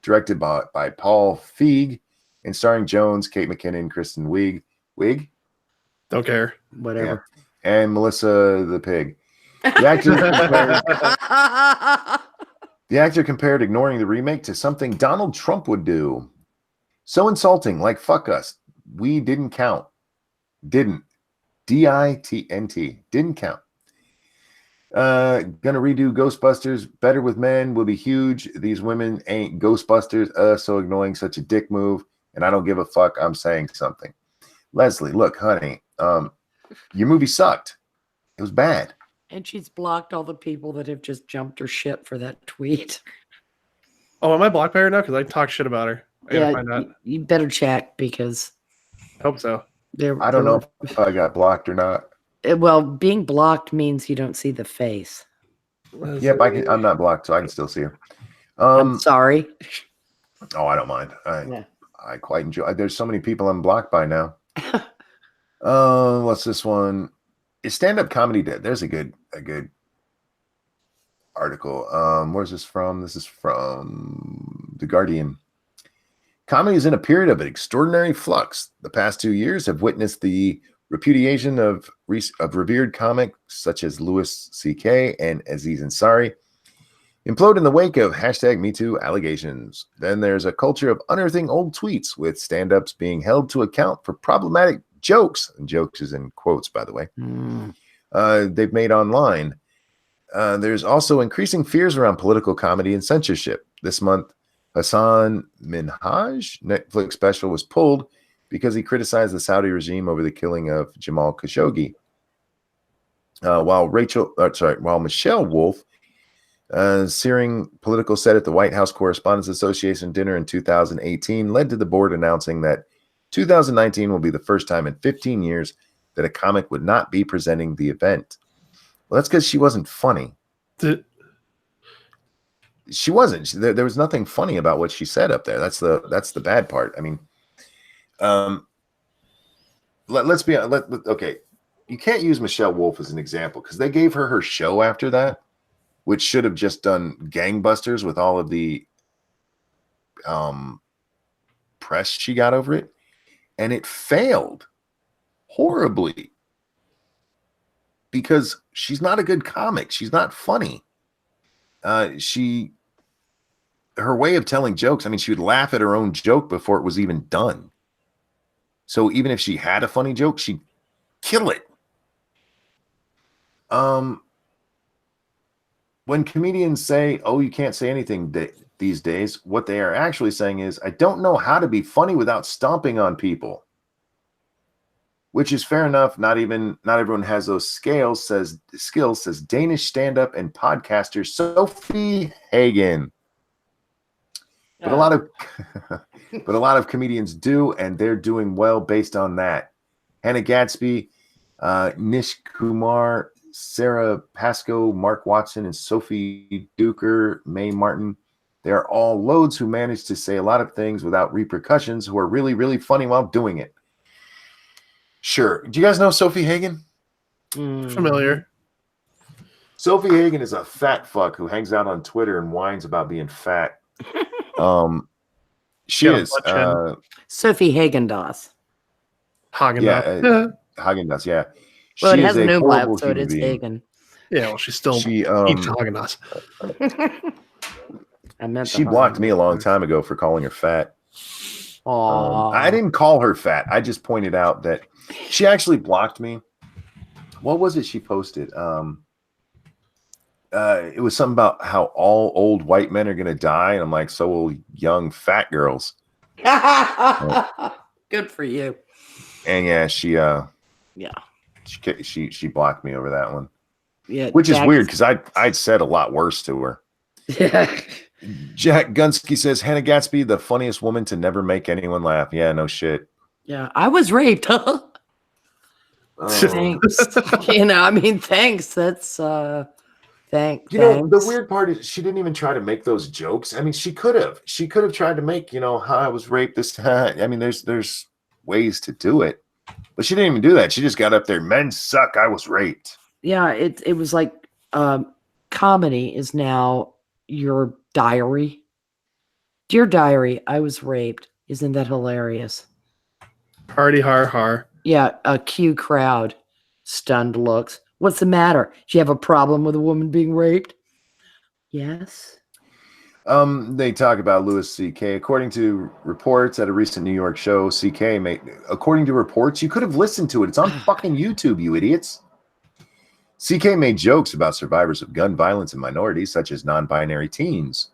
A: directed by Paul Feig, and starring Jones, Kate McKinnon, Kristen Wiig?
B: Don't care.
D: Whatever.
A: Yeah. And Melissa the Pig. The actor compared ignoring the remake to something Donald Trump would do. So insulting, like fuck us. We didn't count. Didn't. DITNT. Didn't count. Gonna redo Ghostbusters. Better with Men will be huge. These women ain't Ghostbusters. So ignoring such a dick move. And I don't give a fuck. I'm saying something. Leslie, look, honey. Your movie sucked. It was bad.
D: And she's blocked all the people that have just jumped her shit for that tweet.
B: Oh, am I blocked by her now? Because I talk shit about her. I gotta find out.
D: You better check because.
B: Hope so.
A: I don't know if I got blocked or not.
D: Well, being blocked means you don't see the face.
A: Yep, I'm not blocked, so I can still see her.
D: I'm sorry.
A: Oh, I don't mind. I quite enjoy. There's so many people I'm blocked by now. What's this one? Is stand-up comedy dead? There's a good article. Where's this from? This is from The Guardian. Comedy is in a period of extraordinary flux. The past 2 years have witnessed the repudiation of revered comics such as Louis C.K. and Aziz Ansari implode in the wake of #MeToo allegations. Then there's a culture of unearthing old tweets, with stand-ups being held to account for problematic jokes, and jokes is in quotes, by the way, they've made online. There's also increasing fears around political comedy and censorship. This month, Hassan Minhaj Netflix special was pulled because he criticized the Saudi regime over the killing of Jamal Khashoggi. While Michelle Wolf, searing political set at the White House Correspondents Association dinner in 2018, led to the board announcing that 2019 will be the first time in 15 years that a comic would not be presenting the event. Well, that's because she wasn't funny. She wasn't. There was nothing funny about what she said up there. That's the bad part. I mean, let's be okay. You can't use Michelle Wolf as an example because they gave her show after that, which should have just done gangbusters with all of the press she got over it, and it failed horribly because she's not a good comic. She's not funny. Her way of telling jokes, I mean, she would laugh at her own joke before it was even done. So even if she had a funny joke, she'd kill it. When comedians say, oh, you can't say anything these days, what they are actually saying is, I don't know how to be funny without stomping on people. Which is fair enough. Not everyone has those skills, says Danish stand-up and podcaster Sophie Hagen. But a lot of but a lot of comedians do, and they're doing well based on that. Hannah Gadsby, Nish Kumar, Sarah Pascoe, Mark Watson, and Sophie Duker, Mae Martin. They are all loads who manage to say a lot of things without repercussions, who are really, really funny while doing it. Sure. Do you guys know Sophie Hagen?
B: Familiar.
A: Sophie Hagen is a fat fuck who hangs out on Twitter and whines about being fat. She
B: Yeah,
A: is.
D: Sophie Hagen-Dazs.
B: Hagen-Dazs.
A: Hagen-Dazs, yeah.
D: Well,
A: She
D: it
A: is
D: has
A: a
D: an umlaut,
A: horrible
D: so it
A: human
D: is
A: being.
D: Hagen.
B: Yeah, well, she's still
A: She
B: eats Hagen-Dazs.
D: I meant
A: She blocked me a long time ago for calling her fat. I didn't call her fat. I just pointed out that she actually blocked me. What was it she posted? It was something about how all old white men are going to die. And I'm like, so will young fat girls.
D: Good for you.
A: And yeah, she blocked me over that one.
D: Yeah,
A: which is weird because I'd said a lot worse to her.
D: Yeah.
A: Jack Gunsky says Hannah Gadsby, the funniest woman to never make anyone laugh. Yeah, no shit.
D: Yeah, I was raped. Thanks. Thanks. That's thanks.
A: The weird part is she didn't even try to make those jokes. I mean, she could have. She could have tried to make, how I was raped this time. I mean, there's ways to do it. But she didn't even do that. She just got up there. Men suck. I was raped.
D: Yeah, it was like comedy is now your diary. Dear diary, I was raped. Isn't that hilarious?
B: Hardy har har.
D: Yeah, a cue crowd. Stunned looks. What's the matter? Do you have a problem with a woman being raped? Yes.
A: They talk about Louis C.K. According to reports at a recent New York show, C.K. according to reports, you could have listened to it. It's on fucking YouTube, you idiots. C.K. made jokes about survivors of gun violence and minorities, such as non-binary teens.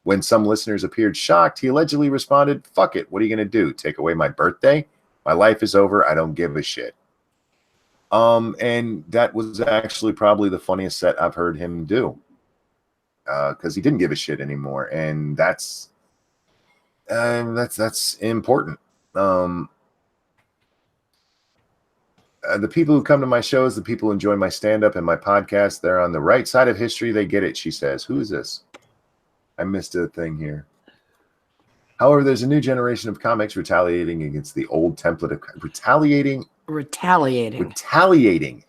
A: When some listeners appeared shocked, he allegedly responded, "Fuck it, what are you going to do? Take away my birthday? My life is over. I don't give a shit." And that was actually probably the funniest set I've heard him do. Because he didn't give a shit anymore. And that's important. The people who come to my shows, the people who enjoy my stand-up and my podcast, they're on the right side of history. They get it, she says. Who is this? I missed a thing here. However, there's a new generation of comics retaliating against the old template of retaliating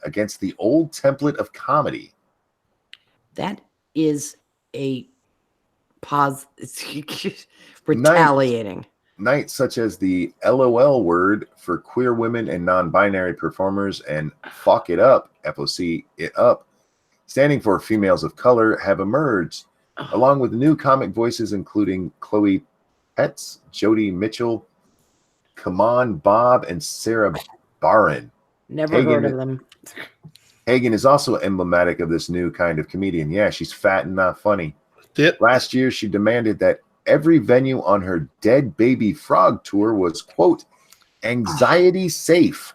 A: against the old template of comedy.
D: That is a pause. Retaliating.
A: Nights such as the LOL word for queer women and non-binary performers and fuck it up, FOC it up, standing for females of color, have emerged, along with new comic voices including Chloe Petz, Jody Mitchell, Kaman Bob, and Sarah Barron.
D: Never heard of them.
A: Hagen is also emblematic of this new kind of comedian. Yeah, she's fat and not funny.
B: Yep.
A: Last year, she demanded that every venue on her Dead Baby Frog tour was, quote, anxiety safe,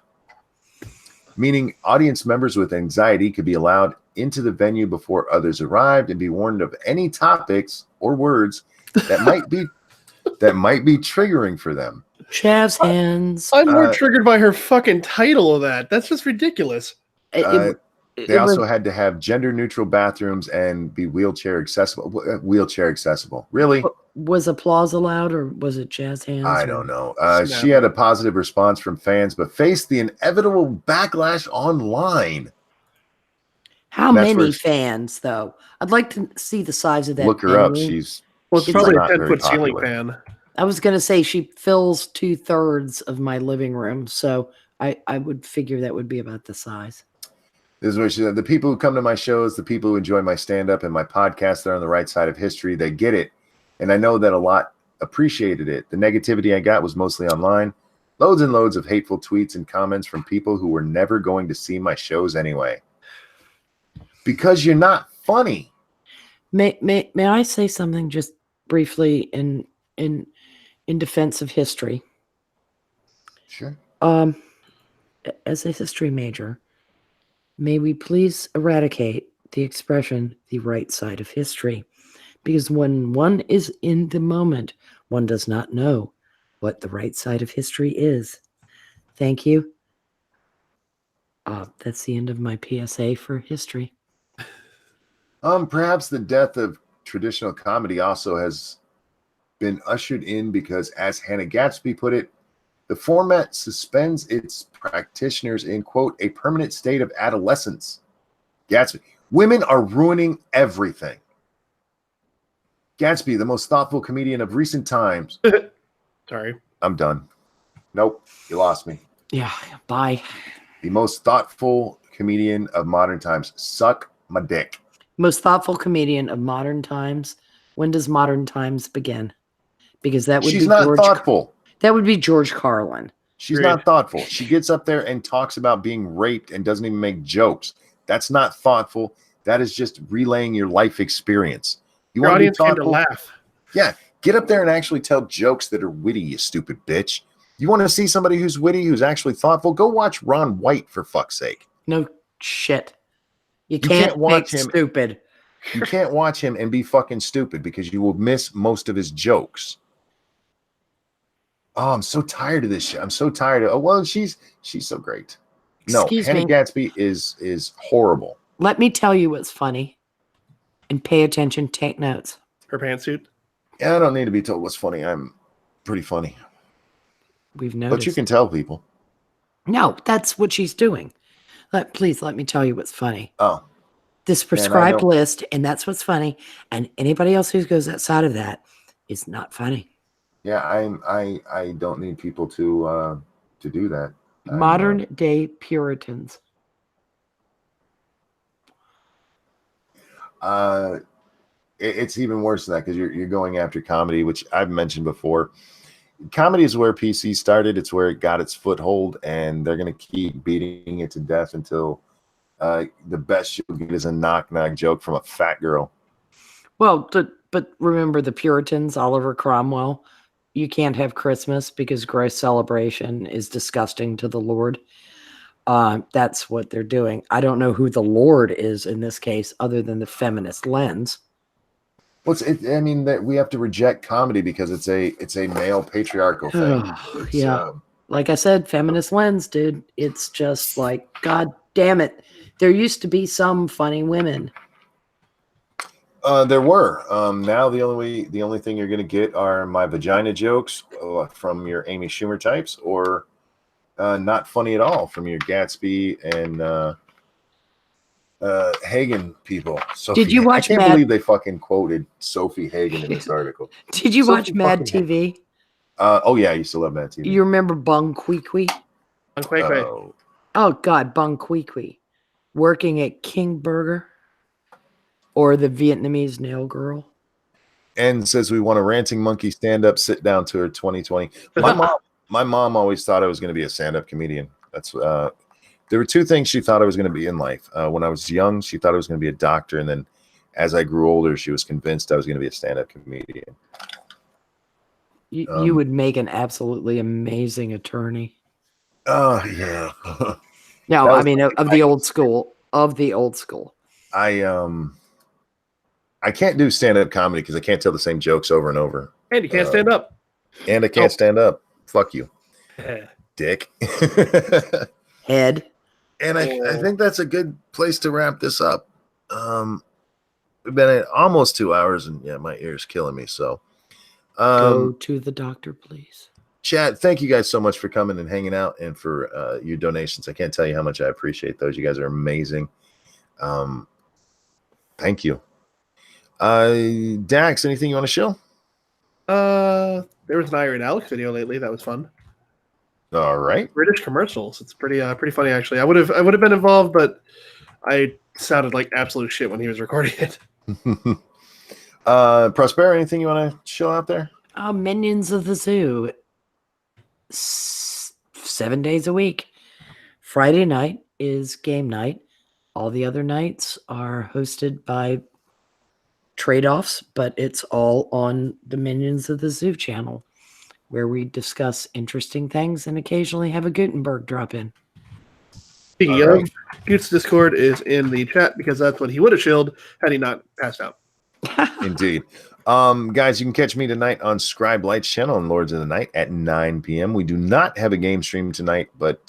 A: meaning audience members with anxiety could be allowed into the venue before others arrived and be warned of any topics or words that might be triggering for them.
D: Jazz hands.
B: I'm more triggered by her fucking title of that. That's just ridiculous.
A: They also had to have gender-neutral bathrooms and be wheelchair accessible. Really?
D: Was applause allowed, or was it jazz hands?
A: I don't know. She had a positive response from fans, but faced the inevitable backlash online.
D: How many fans, though? I'd like to see the size of that.
A: Look her up. She's
B: probably a
A: not
B: 10-foot ceiling
A: popular.
B: fan.
D: I was going to say she fills 2/3 of my living room, so I would figure that would be about the size.
A: This is what she said. The people who come to my shows, the people who enjoy my stand-up and my podcast, they're on the right side of history. They get it. And I know that a lot appreciated it. The negativity I got was mostly online. Loads and loads of hateful tweets and comments from people who were never going to see my shows anyway. Because you're not funny.
D: May I say something just briefly in defense of history?
A: Sure.
D: As a history major, may we please eradicate the expression the right side of history? Because when one is in the moment, one does not know what the right side of history is. Thank you. That's the end of my PSA for history.
A: Perhaps the death of traditional comedy also has been ushered in because, as Hannah Gadsby put it, the format suspends its practitioners in, quote, a permanent state of adolescence. Gadsby, women are ruining everything. Gadsby, the most thoughtful comedian of recent times.
B: Sorry.
A: I'm done. Nope, you lost me.
D: Yeah, bye.
A: The most thoughtful comedian of modern times. Suck my dick.
D: Most thoughtful comedian of modern times. When does modern times begin? Because that would
A: She's
D: be
A: not thoughtful.
D: That would be George Carlin.
A: She's not thoughtful. She gets up there and talks about being raped and doesn't even make jokes. That's not thoughtful. That is just relaying your life experience. You
B: Your
A: want to be
B: audience came to
A: thoughtful?
B: laugh.
A: Yeah, get up there and actually tell jokes that are witty, you stupid bitch. You want to see somebody who's witty, who's actually thoughtful? Go watch Ron White, for fuck's sake.
D: No shit. You can't watch him stupid.
A: You can't watch him and be fucking stupid because you will miss most of his jokes. Oh, I'm so tired of this shit. I'm so tired of. Oh, well, she's so great. No, Hannah Gadsby is horrible.
D: Let me tell you what's funny, and pay attention. Take notes.
B: Her pantsuit.
A: Yeah, I don't need to be told what's funny. I'm pretty funny.
D: We've noticed.
A: But you can tell people.
D: No, that's what she's doing. Please let me tell you what's funny.
A: Oh.
D: This prescribed list, and that's what's funny. And anybody else who goes outside of that is not funny.
A: Yeah, I don't need people to do that.
D: Modern day Puritans.
A: It's even worse than that because you're going after comedy, which I've mentioned before. Comedy is where PC started. It's where it got its foothold, and they're going to keep beating it to death until the best you'll get is a knock-knock joke from a fat girl.
D: Well, but remember the Puritans, Oliver Cromwell. You can't have Christmas because gross celebration is disgusting to the Lord. That's what they're doing. I don't know who the Lord is in this case, other than the feminist lens.
A: Well, I mean, that we have to reject comedy because it's a male patriarchal thing.
D: Yeah, like I said, feminist lens, dude. It's just like, God damn it. There used to be some funny women.
A: There were. Now the only thing you're gonna get are my vagina jokes from your Amy Schumer types, or not funny at all from your Gatsby and Hagen people. Sophie,
D: did you watch?
A: I can't believe they fucking quoted Sophie Hagen in this article.
D: Did you watch Mad TV?
A: Oh yeah, I used to love Mad TV.
D: You remember Bung Kui Kui?
B: Bung Kui Kui.
D: Oh God, Bung Kui Kui, working at King Burger. Or the Vietnamese nail girl.
A: And says we want a ranting monkey stand-up sit down tour 2020. My mom always thought I was going to be a stand-up comedian. That's there were two things she thought I was going to be in life. When I was young, she thought I was going to be a doctor, and then as I grew older, she was convinced I was going to be a stand-up comedian.
D: You would make an absolutely amazing attorney.
A: Oh yeah.
D: No, I mean of the old school. Of the old school.
A: I can't do stand-up comedy because I can't tell the same jokes over and over.
B: And you can't stand up.
A: And I can't stand up. Fuck you. Dick.
D: Head.
A: And I think that's a good place to wrap this up. We've been at almost 2 hours, and yeah, my ear's killing me. So
D: go to the doctor, please.
A: Chad, thank you guys so much for coming and hanging out and for your donations. I can't tell you how much I appreciate those. You guys are amazing. Thank you. Dax, anything you want to show?
B: There was an Iron Alex video lately that was fun.
A: All right.
B: British commercials. It's pretty funny actually. I would have been involved, but I sounded like absolute shit when he was recording it.
A: Prosper, anything you want to show out there?
D: Minions of the Zoo. 7 days a week. Friday night is game night. All the other nights are hosted by trade-offs, but it's all on the Minions of the Zoo channel, where we discuss interesting things and occasionally have a Gutenberg drop in.
B: Speaking of, Goots Discord is in the chat because that's what he would have chilled had he not passed out.
A: Indeed. Guys, you can catch me tonight on Scribe Lights channel and Lords of the Night at 9 p.m. We do not have a game stream tonight, but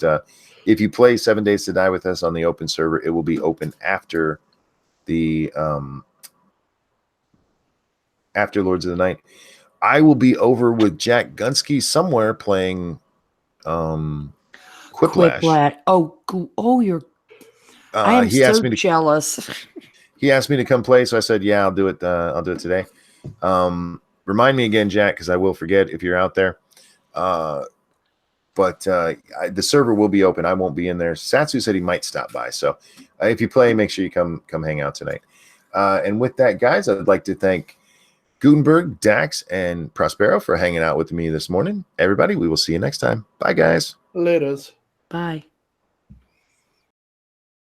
A: if you play 7 Days to Die with us on the open server, it will be open after the after Lords of the Night. I will be over with Jack Gunsky somewhere playing Quiplash.
D: Oh, you're. I am so jealous.
A: He asked me to come play, so I said, "Yeah, I'll do it. I'll do it today." Remind me again, Jack, because I will forget if you're out there. But the server will be open. I won't be in there. Satsu said he might stop by, so if you play, make sure you come hang out tonight. And with that, guys, I'd like to thank Gutenberg, Dax, and Prospero for hanging out with me this morning. Everybody, we will see you next time. Bye, guys.
B: Laters.
D: Bye.